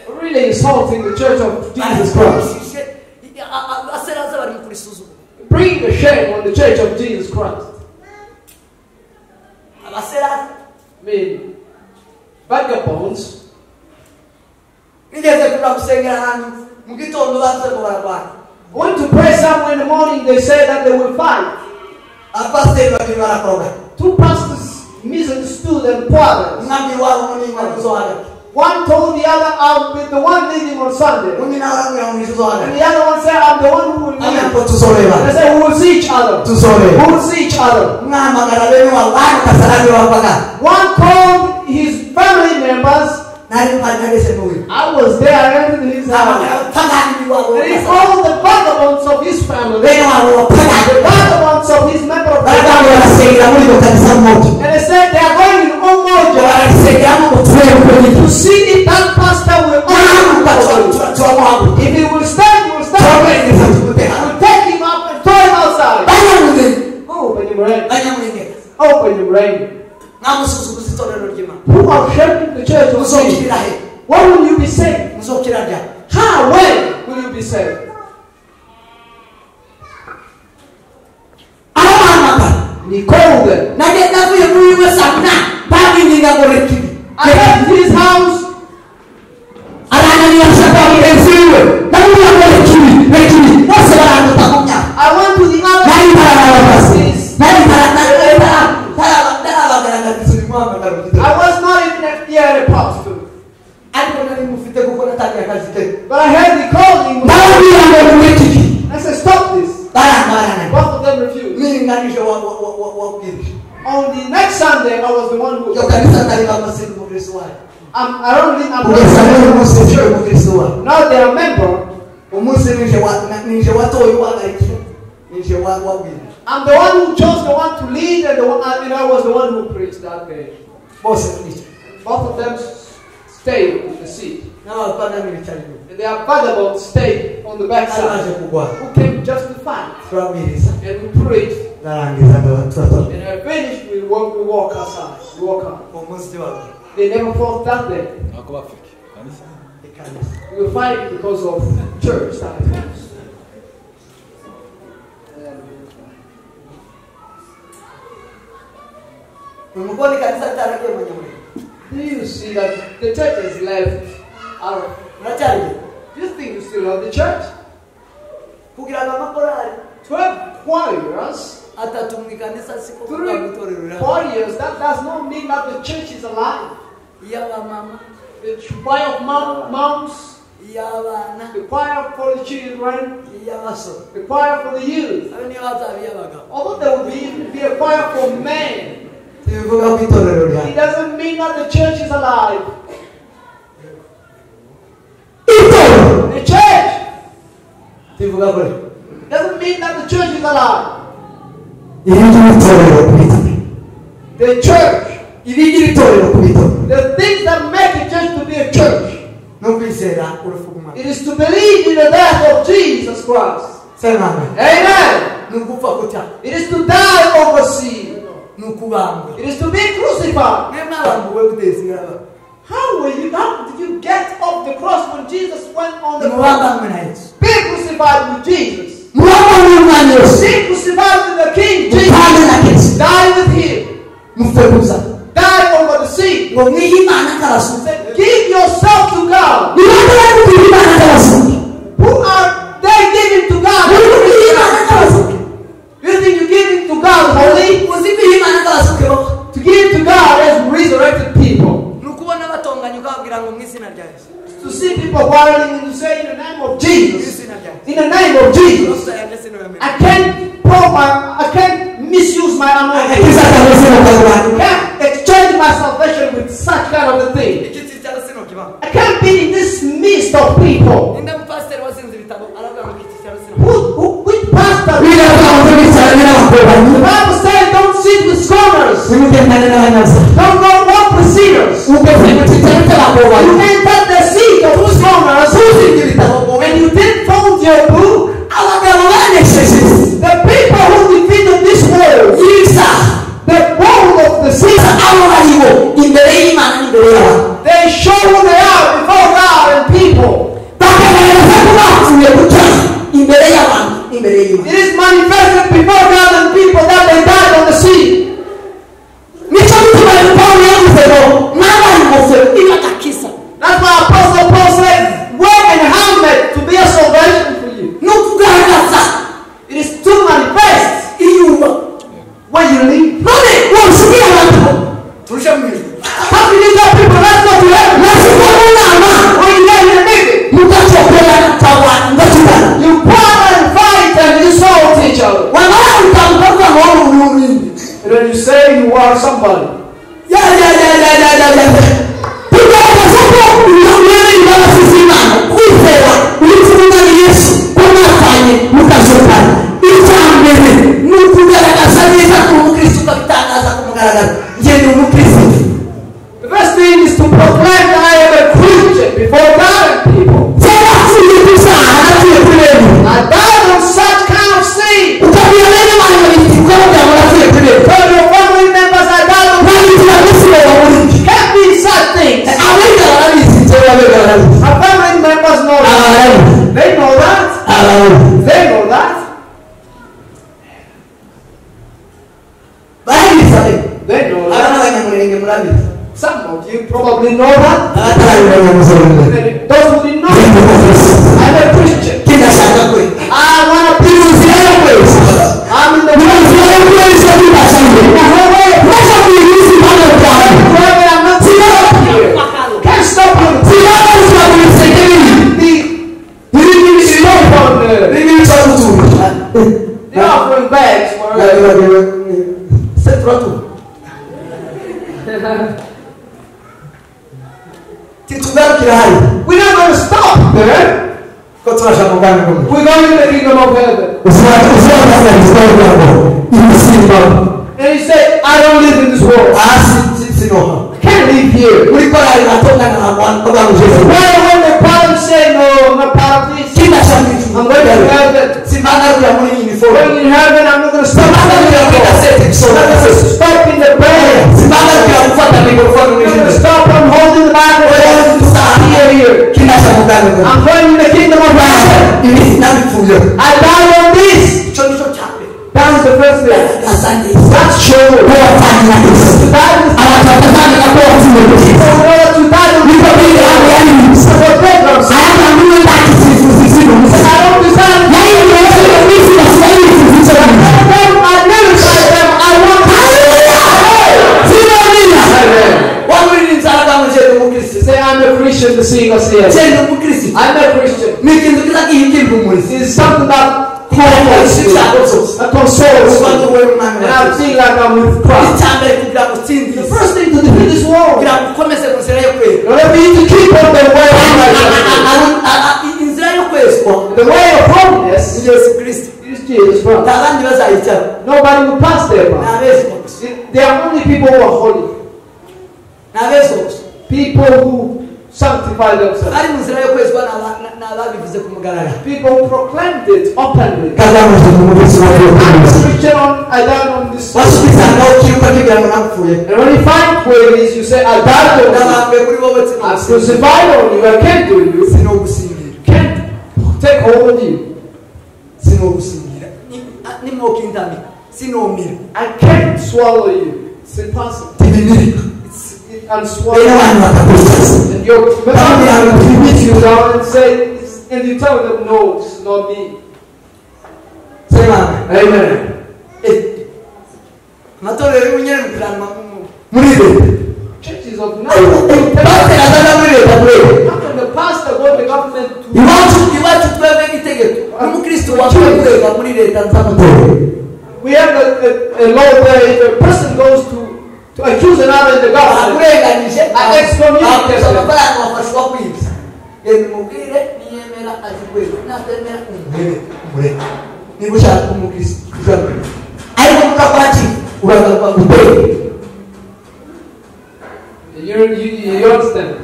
Really insulting the church of Jesus Christ. Bring the shame on the church of Jesus Christ. I mean, vagabonds. Went to pray somewhere in the morning, they said that they will fight. Two pastors misunderstood and quarreled. One told the other, I'll be the one leading on Sunday. And the other one said, I'm the one who will lead. They said, we will see each other. We will see each other. One called his family members. I was there, I entered his house. And he called the vagabonds of his family. The vagabonds of his member of the family. And they said they are going in Umoja. To see if that pastor will honor him. If he will stand, we'll take him up and throw him outside. Open your brain. Open your brain. Who are shaping the church of God? What will you be saying? How? When will you be saved? He called them. I left his house. I went to the I was not even yet a pastor. But I heard he called him. I said, stop this. Both of them refused. On the next Sunday, I was the one who. Now they are member. I'm the one who chose the one to lead, and I was the one who preached that day. Both of them stayed in the seat. And their father stayed on the back side, who came just to fight. And we preached. And I finished, we walk outside. We walk out. They never fought that day. We were fighting because of church times. Do you see that the church has left out of? Do you think you still have the church? 12 choirs. 3 choirs, that does not mean that the church is alive. The choir of moms, the choir for the children, the choir for the youth. Although there will be a choir for men, it doesn't mean that the church is alive. The church doesn't mean that the church is alive. The church, the things that make a church to be a church, it is to believe in the death of Jesus Christ. Amen. It is to die over sin. It is to be crucified. How did you get off the cross when Jesus went on the cross? Be crucified with Jesus. Be crucified with the King Jesus. Die with him. Die over the sin. Give yourself to God. Who are they giving to God? You think you give it to God holy? To give to God as resurrected people. To see people quarreling and to say in the name of Jesus. In the name of Jesus. I can't misuse my anointing. I can't exchange my salvation with such kind of a thing. I can't be in this midst of people. Which pastor? The Bible says don't sit with scorners. Don't walk with sinners. You can't touch the seat of scorners. And you didn't fold your book. The people who defeated this world, the world of the sea, they show who they are before God and people. It is manifested before God and people that they died on the sea. That's why Apostle Paul said, wear a helmet to be a salvation for you. It is to manifest when you leave. How can you tell people that's not to heaven? Our family members know that. They know that. They know that. They know that. Some of you probably know that. Those who didn't know, I'm a Christian. I want to be with you always. I'm in the world. I'm not here. Can't stop you. They're offering bags for we're not going to stop there. We're going to the kingdom of heaven. And he said, I don't live in this world. I can't live here. When the parents say, no, I'm not part of this, I'm going to heaven. When in heaven, I'm not going to stop. I'm not going to stop in the prayer. I'm not going to stop on holding the Bible. Here. I'm going in the kingdom of heaven. I die on this. That is the first thing. That's true. Say, I'm a Christian to sing us here. I'm a Christian. It is something that consoles. And I feel like I'm with Christ. The first thing to defeat this world. Whatever you need to keep on the way of the way of holiness is Jesus Christ. Nobody will pass there. There are only people who are holy. People who sanctify themselves. People who proclaimed it openly. I'm a Christian, I died on this. And when you find ways, you say, I died on you. I'm crucified on you. I can't do you. Can't take hold of you. I can't swallow you. It's impossible. And swallow. And your family meet you down and say, and you tell them, no, it's not me. Amen. Churches of now. After the pastor got the government to. We have a law where if a person goes to accuse another in the government, I excommunicate you understand?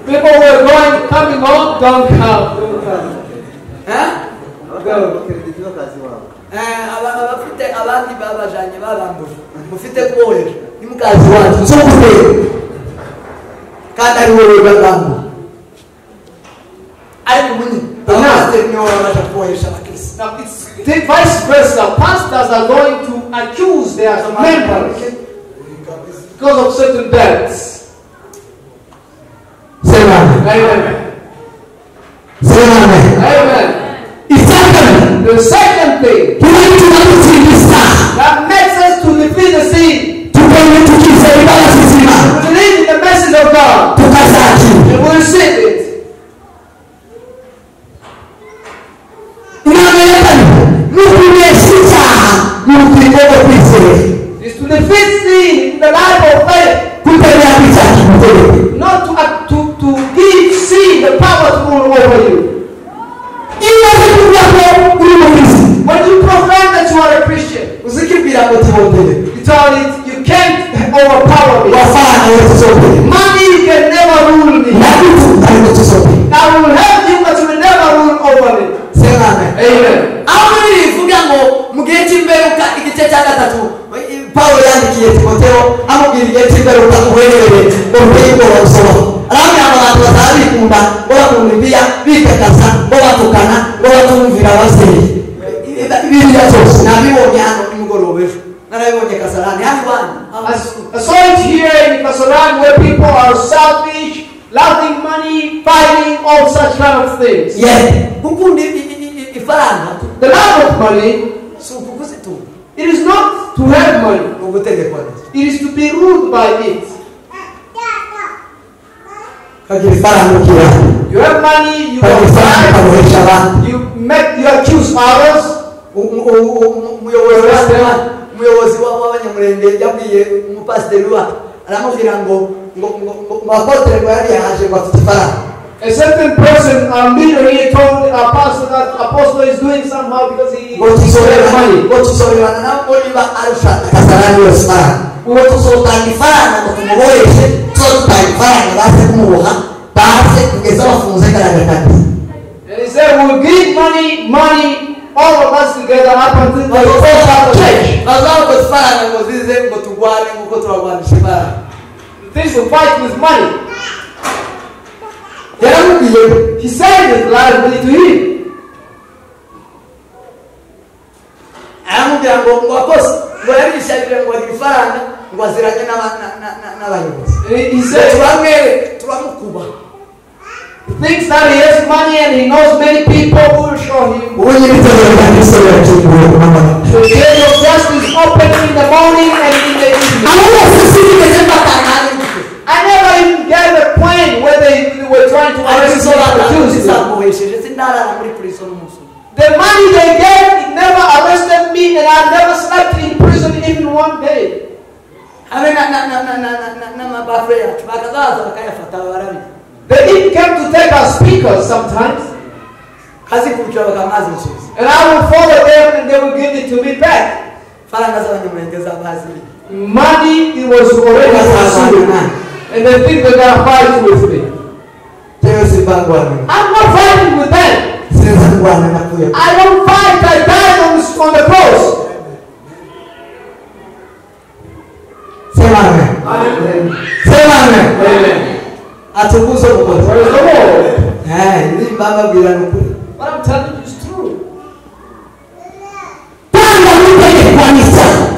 People were coming home, don't come. Go.
abafite abandi babajanye babambuje mufite koheje nimukazi wacu so kuzeye kandi ari wowe bagambo ari munyi pastor ni wowe abasha koheje abakristo.
Now it's the vice versa. Pastors are going to accuse their members because of certain debts.
Say amen. Say amen.
Amen. The second thing that makes us to defeat the sin, to believe in the message of God, and we receive it. Is to defeat sin in the life of faith, not to give sin the power to rule over you. When you proclaim that you are a Christian, you tell it, you can't overpower me. Money can never rule me. I will help you, but you will never rule over me. Amen.
Paulo yandikiye Timotheo amubwira igihe cy'imperuka uherereye mu rwego rwa mu Bibiliya bikakasa ngo batukana ngo batumvira abaseri Bibiliya cyose nabibonye hano nimugoroba ejo narabibonye Kasarani hano bana.
I saw it here in Kasarani where people are selfish, loving money, fighting, all such kind of things.
Yeah. Gukunda ifaranga.
The love of money, it is not to have money. It is to be ruled by it. You have money, you have fight, you accuse others.
Umuyobozi w'abanyamurenge yabwiye umupasiteri aramubwira ngo apotre yari yaje ngo afite ifaranga.
A certain person, a leader, he told a pastor that apostle is doing somehow because he has money. And he said, we'll give money, all of us together up until the whole church. Things will fight with money. He said it loudly to him. He said, he thinks that he has money and he knows many people who will show him. So the gate of justice open in the morning and in the evening. I never even get a plane where they were trying to arrest me for Tuesday. The money they gave, it never arrested me, and I never slept in prison even one day. They even came to take our speakers sometimes. And I will follow them and they will give it to me back. Money, it was already pursued. And they think they're going to fight with me. I'm not fighting with them. I don't fight. I died on the cross.
Say amen.
Amen.
Say amen.
Amen.
Praise the Lord.
What I'm telling you is true.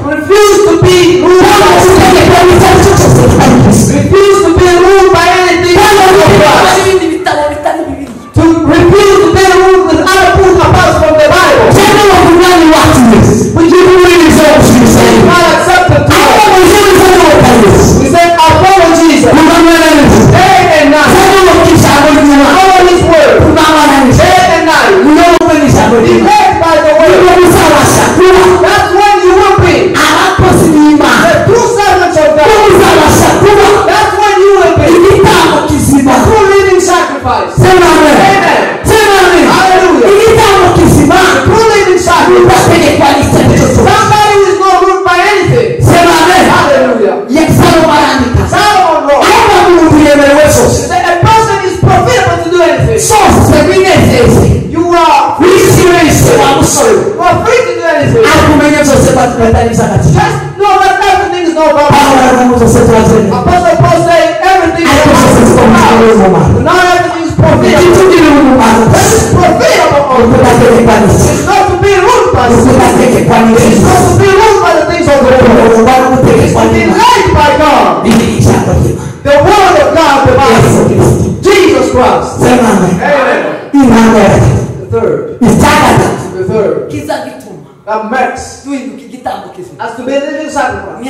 Refuse to be ruled by anything. To refuse to be ruled with other books apart from the Bible. Not accepted to us. We said, I follow Jesus. Day and night. Follow his word. Day and night. Be led by the word. That's when you will be the true servants of God. That's when you will be the true living sacrifice. Amen. Hallelujah. The true living sacrifice. Somebody who is not ruled by anything. Hallelujah. Solomon wrote. A person is profitable to do anything. You are free to do anything. Just know that everything is not about power. Apostle Paul said everything is about power. Not everything is profitable. What is profitable? It's not to be ruled by sin. It's not to be ruled by the things of the world. It's to be led by God. The word of God, the Bible. Jesus Christ. Amen. The third. That makes as to be a living sacrifice.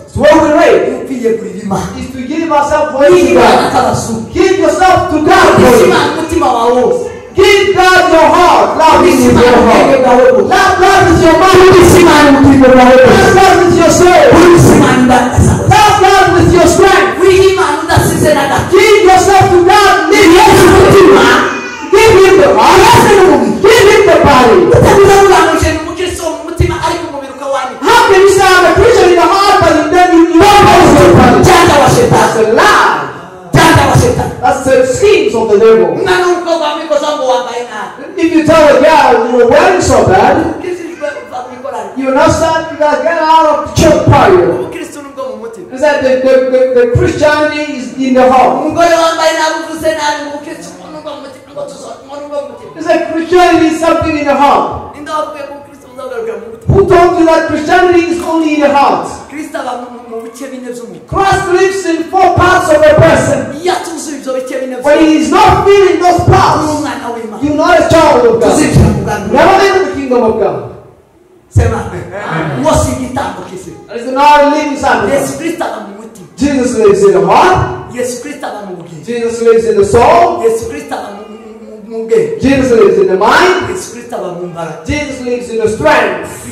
It's what we read. Is to give ourselves for to God. Give yourself to God. Give God your heart. Love is in your heart. Love is your mind. Love is your soul. Love with your strength. Give yourself to God. Give him the heart. Give him the body. How can you say I'm a Christian in the heart, but then you don't know the body? That's a lie. That's the schemes of the devil. If you tell a girl you're wearing so bad, you're not starting to get out of the church party. Is that the Christianity is in the heart. that Christianity is something in the heart? Who told you that Christianity is only in the heart? Christ lives in 4 parts of a person. When he is not feeling those parts, you're not a child of God. Never enter the kingdom of God. That is not a living sacrifice. Jesus lives in the heart. Jesus lives in the soul. Jesus lives in the mind. Jesus lives in the strength.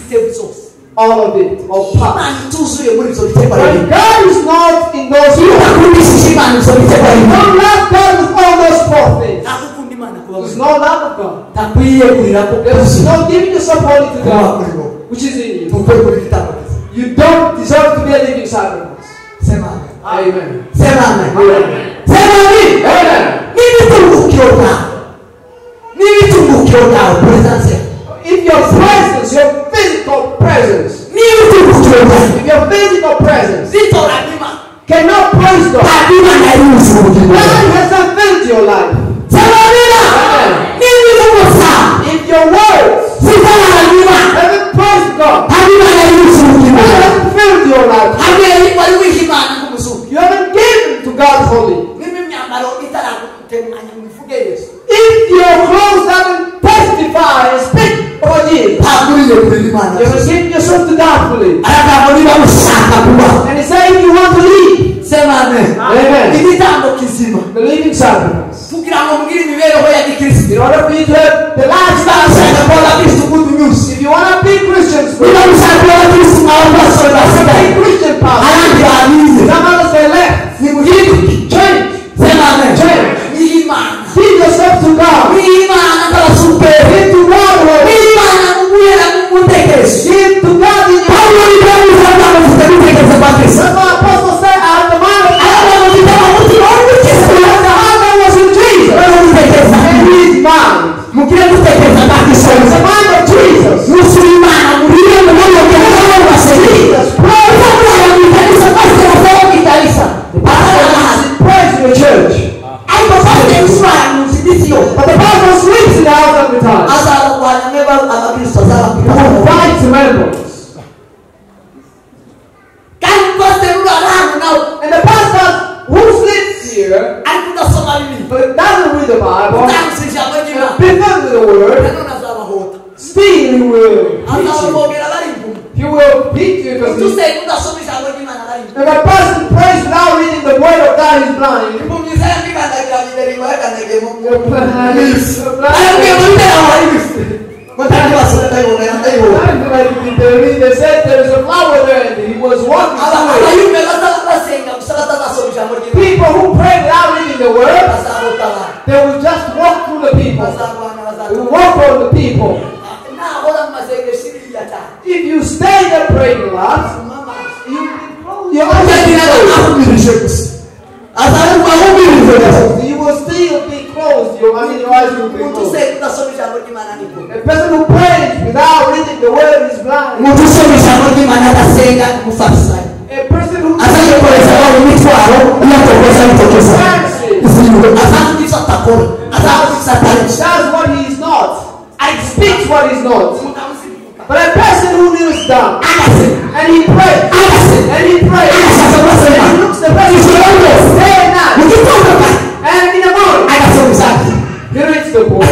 All of it, all parts. When God is not in those parts, don't love God with all those 4 things. There's no love of God. There's no giving yourself wholly to God, which is in you. You don't deserve to be a living sacrifice. Amen. If your presence, your physical presence, cannot praise God, God has not filled your life. If your words haven't praised God, haven't filled your life, you haven't given to God fully. If your clothes haven't testify and speak for Jesus, you haven't given yourself to God fully. And he said, if you want to leave, amen. The living sacrifice. In order for you to have the lifestyle, if you want to be Christians, be Christian power. Some others they left. Change. Give yourself to God. Give to God. Give to God in your heart. That's what Apostle said. I have the mind of God. The heart that was in Jesus. And his mind. It's the mind of Jesus. Praise the church. But the pastor sleeps in the house every time. He will fight members. And the pastor who sleeps here but doesn't read the Bible, before the word, still he will beat you. He will beat you because if a person prays without reading the word of God, he's blind. They said there is a flower there and he was walking away. People who pray without reading the word, they will just walk through the people. They will walk over the people. If you stay there praying a lot, you will still be closed. Your eyes will be closed. A person who prays without reading the word is blind. A person who does what he is not. I speak what he is not. But a person who kneels down and he prays and he prays and he looks the person day and night and in the morning he reads the word.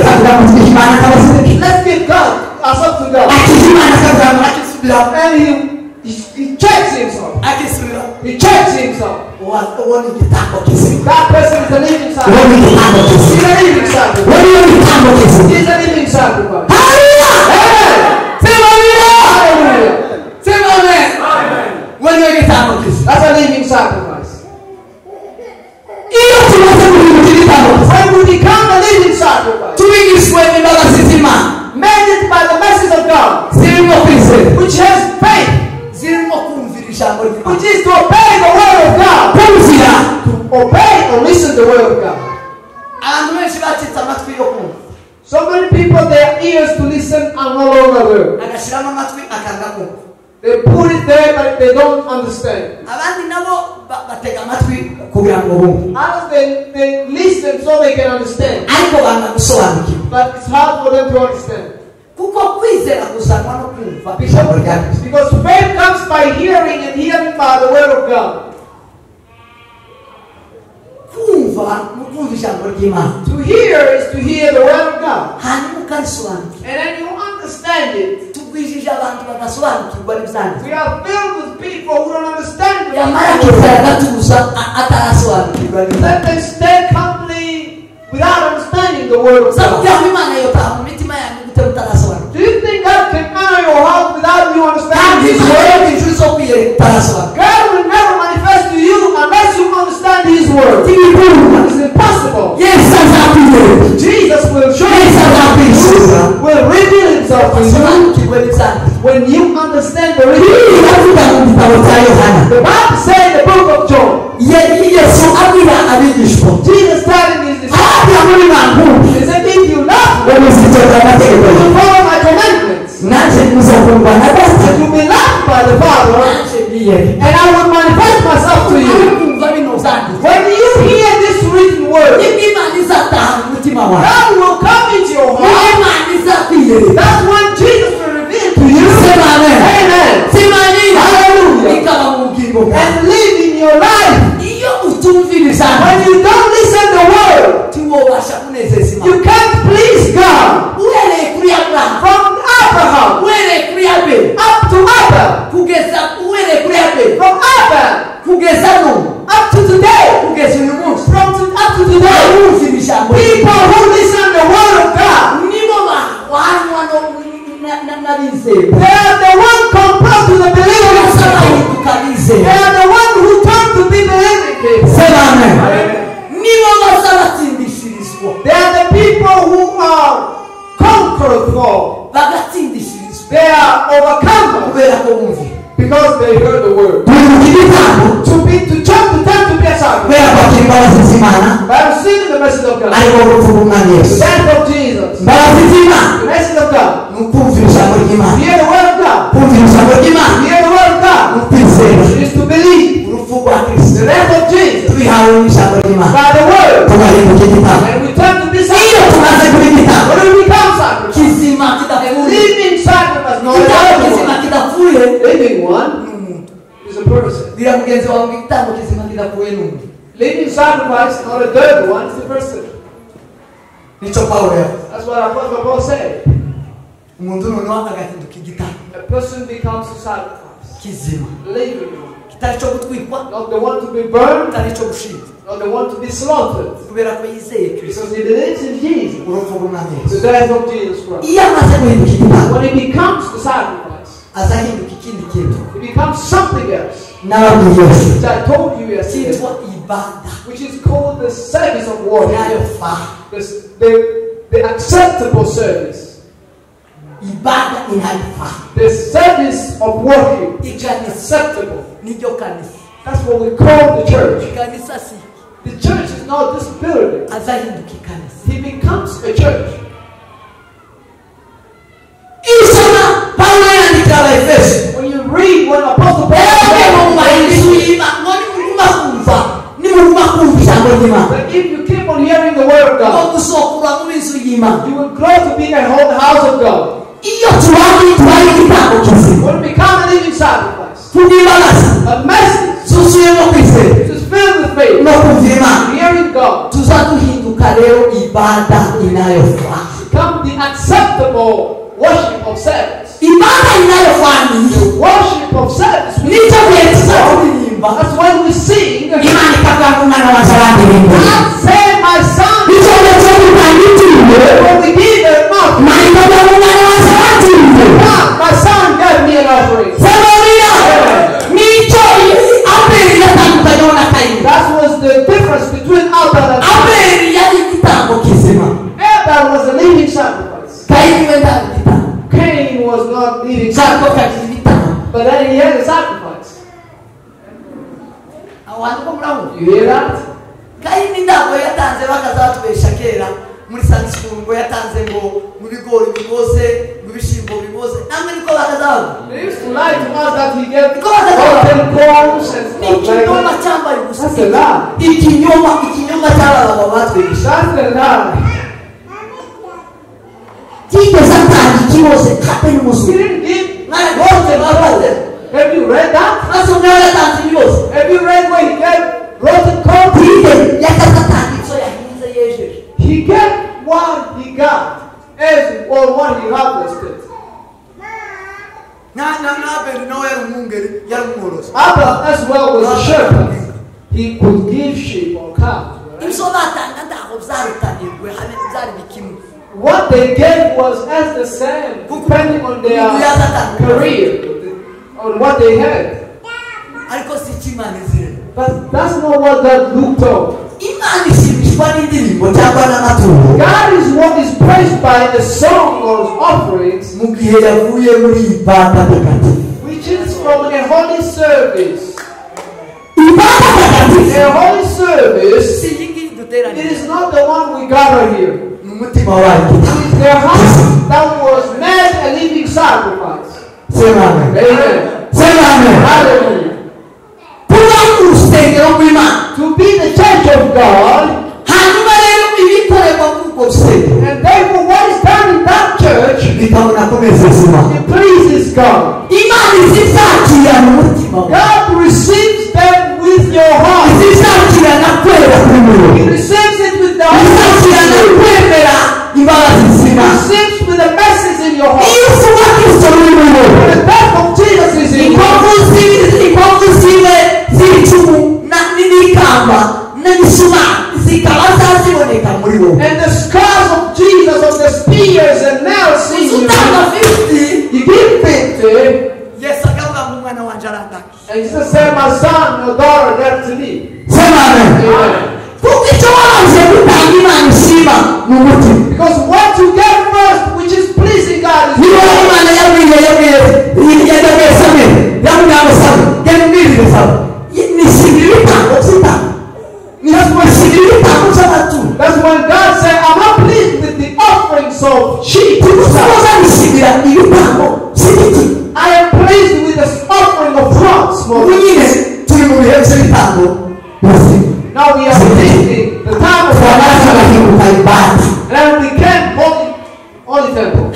Let's give God ourselves to God. And he checks himself. He checks himself. That person is a living sacrifice. He's a living sacrifice. He's a living sacrifice. That's a living sacrifice. When we become a living sacrifice, made it by the message of God, which has faith, which is to obey the word of God, to obey or listen to the word of God. So many people, their ears to listen are no longer there. They put it there, but they don't understand. Others, they listen so they can understand. but it's hard for them to understand.
kuko kwizera kuzanwa no kumva
Because faith comes by hearing, and hearing by the word of God. To hear is to hear the word of God. And then you understand it. We are filled with people who don't understand it. Let them stay company without understanding the word of God. Do you think God can honor your heart without you understanding His word? God will never manifest to you unless you understand His word. It's impossible. Jesus will show Himself, will reveal Himself to you when you understand the reason. The Bible says in the book of John, Jesus telling His disciples, He said, if you love me, you will follow my commandments. And you will be loved by the Father, and I will manifest myself to you. When you hear this written word, God will come into your heart. That's when Jesus will reveal to you. Amen. Hallelujah. And live in your life. When you don't listen to the word, you can't please God. From Abraham up to Adam, from Adam up to today, up to today, people who listen to the word of God, they are the one compared to the believers. They are the one who turn to be believing people. They are the people who are conquered for. They are overcome because they heard the word. To turn to be a sacrifice. By receiving the message of God. The death of Jesus. The message of God. Hear the word of God. Hear the word of God. It is to believe. The death of Jesus. By the word. And we turn to be sacrifice. When we become sacrifice. Living sacrifice. Living one is a person. Living sacrifice, not a dead one, is the person. That's what Apostle Paul said. A person becomes a sacrifice. Living one. Not the one to be burned, not the one to be slaughtered. Because he believes in Jesus. The death of Jesus Christ. When he becomes the sacrifice, it becomes something else. Which I told you yesterday, which is called the service of worship. The acceptable service. The service of worship is acceptable. That's what we call the church. The church is not this building. He becomes a church. When you read what Apostle Paul that if you keep on hearing the word of God, you will grow to be in the house of God. When we become a living sacrifice, a message which is filled with faith, hearing God, become the acceptable worship of service. The worship of service. That's when we sing. God say, my son, when we give an offering, my son gave me an offering. That was the difference between Abel and Cain. Abel was a living sacrifice. Cain was not living sacrifice. But then he had a sacrifice. You hear that?
muri Sunday school ngo yatanze ngo mu bigori biboze mu bishimbo biboze namwe niko bakazaho.
They used to lie to us that he gave
corns and ikinyoma cyambaye gusa ikinyoma cy'ababa batwigisha.
That's the lie. Have you read that? Have you read where he gave rotten corn? He gave what he got as or what he harvested. Abraham as well was a shepherd. He could give sheep or cows. What they gave was as the same, depending on their career, on what they had. But that's not what God looked on. God is what is praised by the song or offerings, which is from a holy service. A holy service, it is not the one we gather here. It is their heart that was made a living sacrifice. Amen. Hallelujah. To be the church of God, and therefore what is done in that church, it pleases God. God receives them with your heart. He receives it with the heart. He receives with the message in your heart. When the death of Jesus is in you, and the scars of Jesus, of the spears and nails in you, you give 50. And Jesus said, my son, your daughter, left to me. Because what you get first, which is pleasing God, that's when God said, I'm not pleased with the offerings of sheep. I am pleased with the offering of flocks. Now we are facing the time of our and we can't holy temple.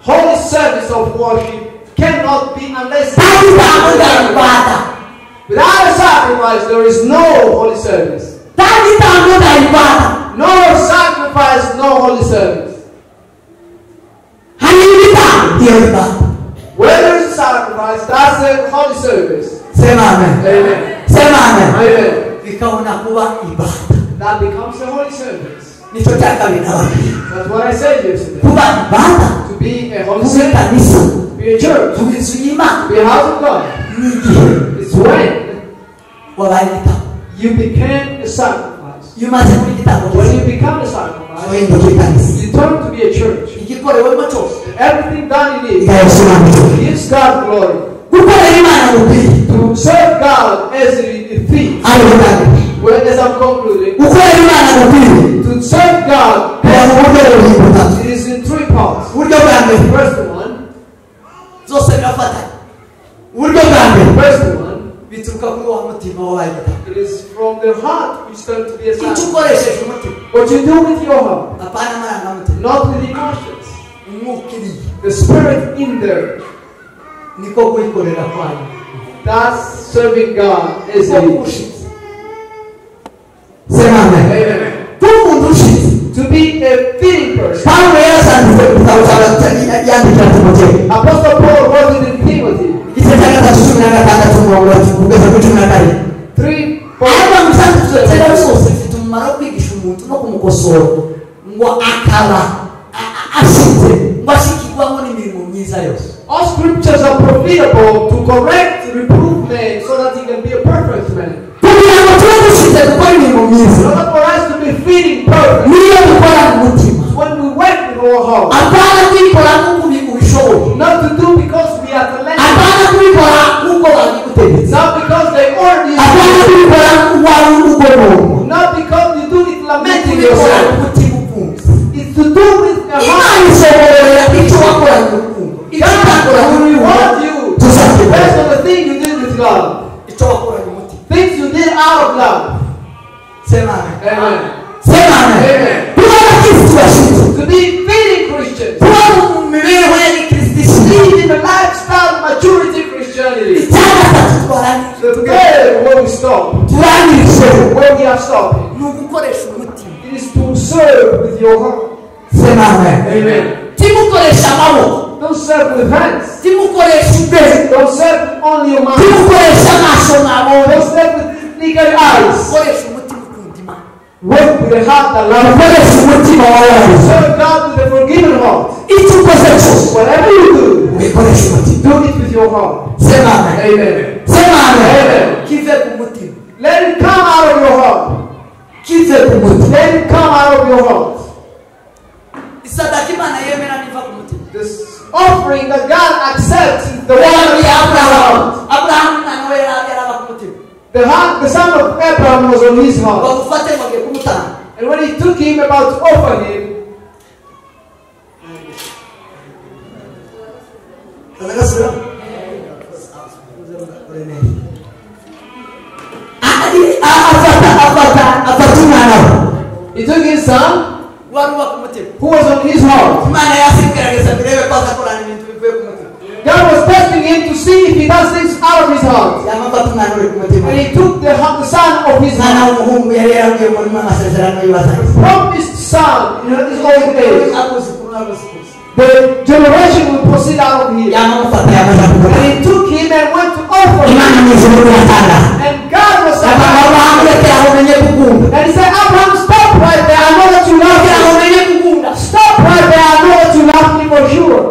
Holy service of worship cannot be unless without a sacrifice there is no holy service. No sacrifice, no holy service. Where there is a sacrifice, that's a holy service.
Amen.
Amen.
Amen.
That becomes a holy service. That's what I said yesterday. To be a holy service, to be a church, to be a house of God. It's when you became a sacrifice. When you become a sacrifice, you turn to be a church. Everything done in it gives God glory. To serve God as a thief. As I'm concluding, to serve God, it is in three parts. First one, it is from the heart which turns to be a sacrifice. What you do with your heart, not with emotions. The spirit in there. That's serving God as a Amen. To be a feeling person. Apostle Paul wrote it in Timothy. 3:4. All scriptures are profitable to correct, reprove man, so that he can be a perfect man. In order for us to be feeling perfect, when we work with our heart, not to do because we are talented, not because they already do, not because you do it lamenting yourself. It's to do with the heart. God will reward you based on the thing you did with God. Things you did out of love. Amen.
Sema amen. Kuba abakristo bashize.
To be feeding Christians.
Kuba mu mibereho ya gikristo.
Lead in the lifestyle of maturity Christianity.
Icyagatatu twarangiza.
The third, where we stop.
Turangije.
Where we are stopping.
Ni ugukoresha umutima.
It is to serve with your heart.
Sema amen.
Amen.
Timukoresha amaboko.
Don't serve with hands.
Timukoresha ubwenge.
Don't serve only your mind.
Timukoresha amaso n'amaboko.
Don't serve with naked eyes.
Koresha umutima ukunda Imana.
Work with a heart that loves.
Koresha umutima wawe.
Serve God with a forgiving heart.
Icyo ukoze cyose.
Whatever you do,
ubikoresha umutima.
do it with your heart.
Sema amen.
Amen.
Sema amen.
Amen.
Kive ku mutima.
Let it come out of your heart.
Kive ku mutima.
Let it come out of your heart.
Isadaka Imana yemera niva ku mutima.
This offering that God accepts is the one
Wera
that comes
Abraham.
out.
Abraham na Noe yaraba ku mutima.
The son of Abraham was on his heart.
Bagufate ngo kumutanga.
And when he took him about to offer him, he took his son who was on his heart. God was testing him to see if he does things out of his heart. And he took the son of his heart, promised son in his old age. The generation will proceed out of him. And he took him and went to offer him. And God was saying, and he said, Abraham, stop right there. I know that you love me. Stop right there. I know that you love me for sure.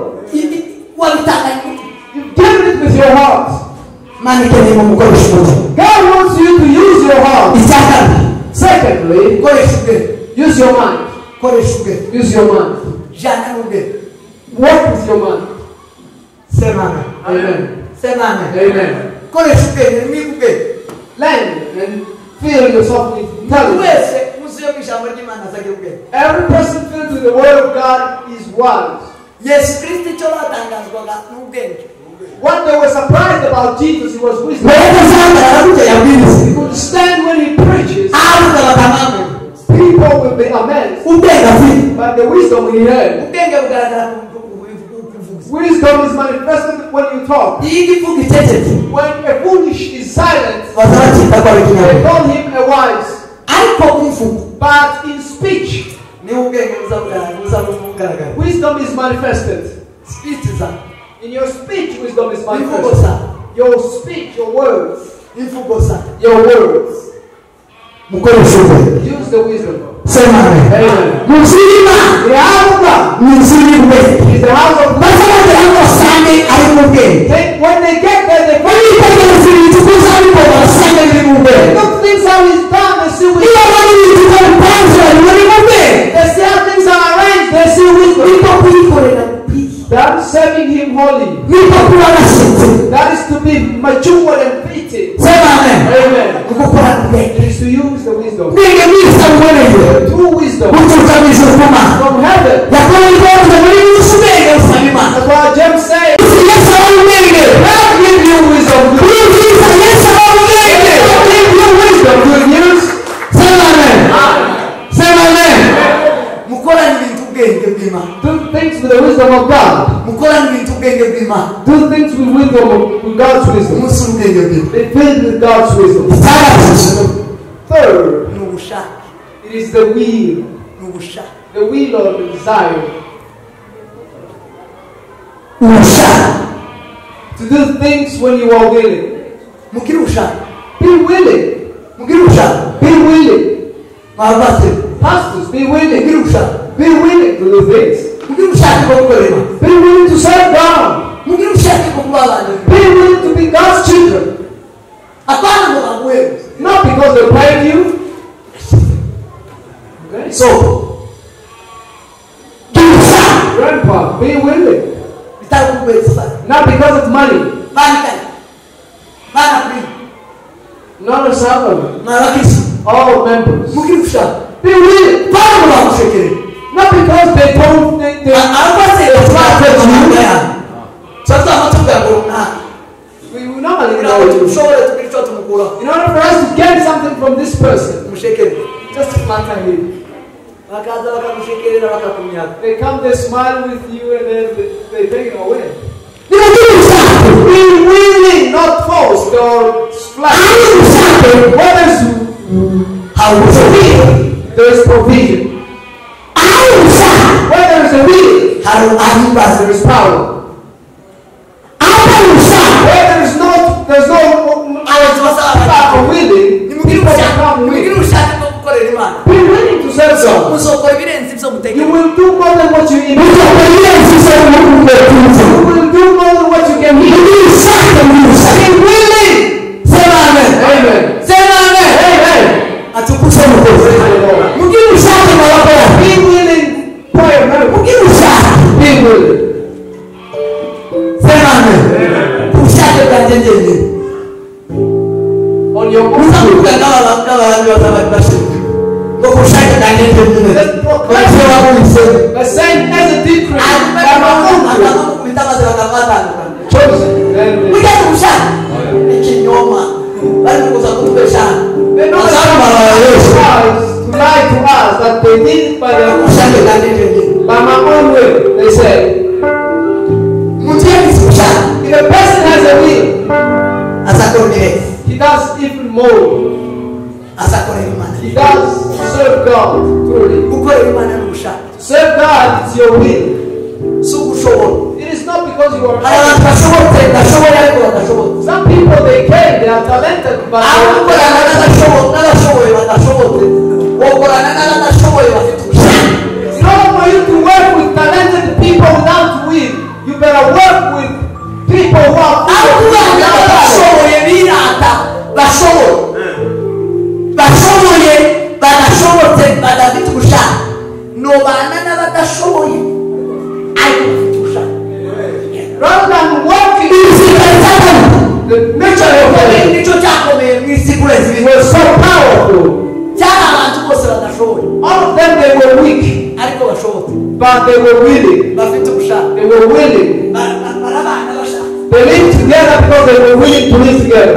You've given it with your heart. God wants you to use your heart. Secondly, use your mind. Use your mind. Work with your mind. Amen. Amen. Learn and fill yourself with intelligence. Every person filled with the word of God is wise. When they were surprised about Jesus, he was wisdom. He could stand when he preaches. People will be amazed. But the wisdom he had. Wisdom is manifested when you talk. When a foolish is silent, they call him a wise. But in speech, wisdom is manifested. In your speech, wisdom is manifested. Your speech, your words. Your words. Use the wisdom. Amen. The house of God is the house of God. When they get there, they look things how he's done, they see wisdom. They see how things are arranged, they see wisdom. That is serving him holy. That is to be mature and fitting. Amen. It is to use the wisdom. True wisdom from heaven. That's why James says, God give you wisdom. God give you wisdom. Good news. Say amen. Do things with the wisdom of God. Do things with wisdom, with God's wisdom. Be filled with God's wisdom. Third, it is the will. The will or the desire. To do things when you are willing. Be willing. Be willing. Pastors, be willing. Be willing to do things. Be willing to serve God. Be willing to be God's children. Not because they paid you. Okay? So, Grandpa, be willing. Not because of money. Not a salary. All members. Be willing. Not because they don't think they we will normally know in order for us to get something from this person, just to flatter him. They come, they smile with you, and then they take it away. Be willing, not forced or flat. Where there's there is provision. Where there is a will, there is power. Where there's no willing, be willing to serve God. You will do more than what you imagine. You will do more than what you can hear. Be willing. Say amen. Amen. Say amen. Amen. Be willing. Prayer. Be willing.
Say amen.
On your own. The same as a decree. They don't lie to us that they did it by my own will. They say, if a person has a will, he does even more. He does serve God truly. Serve God is your will. It is not because you are. Some people they came, they are talented, but in order for you to work with talented people without will, you better work with people who are rather than working, the nature of it was so powerful. All of them, they were weak, but they were willing. They were willing. They lived together because they were willing to live together.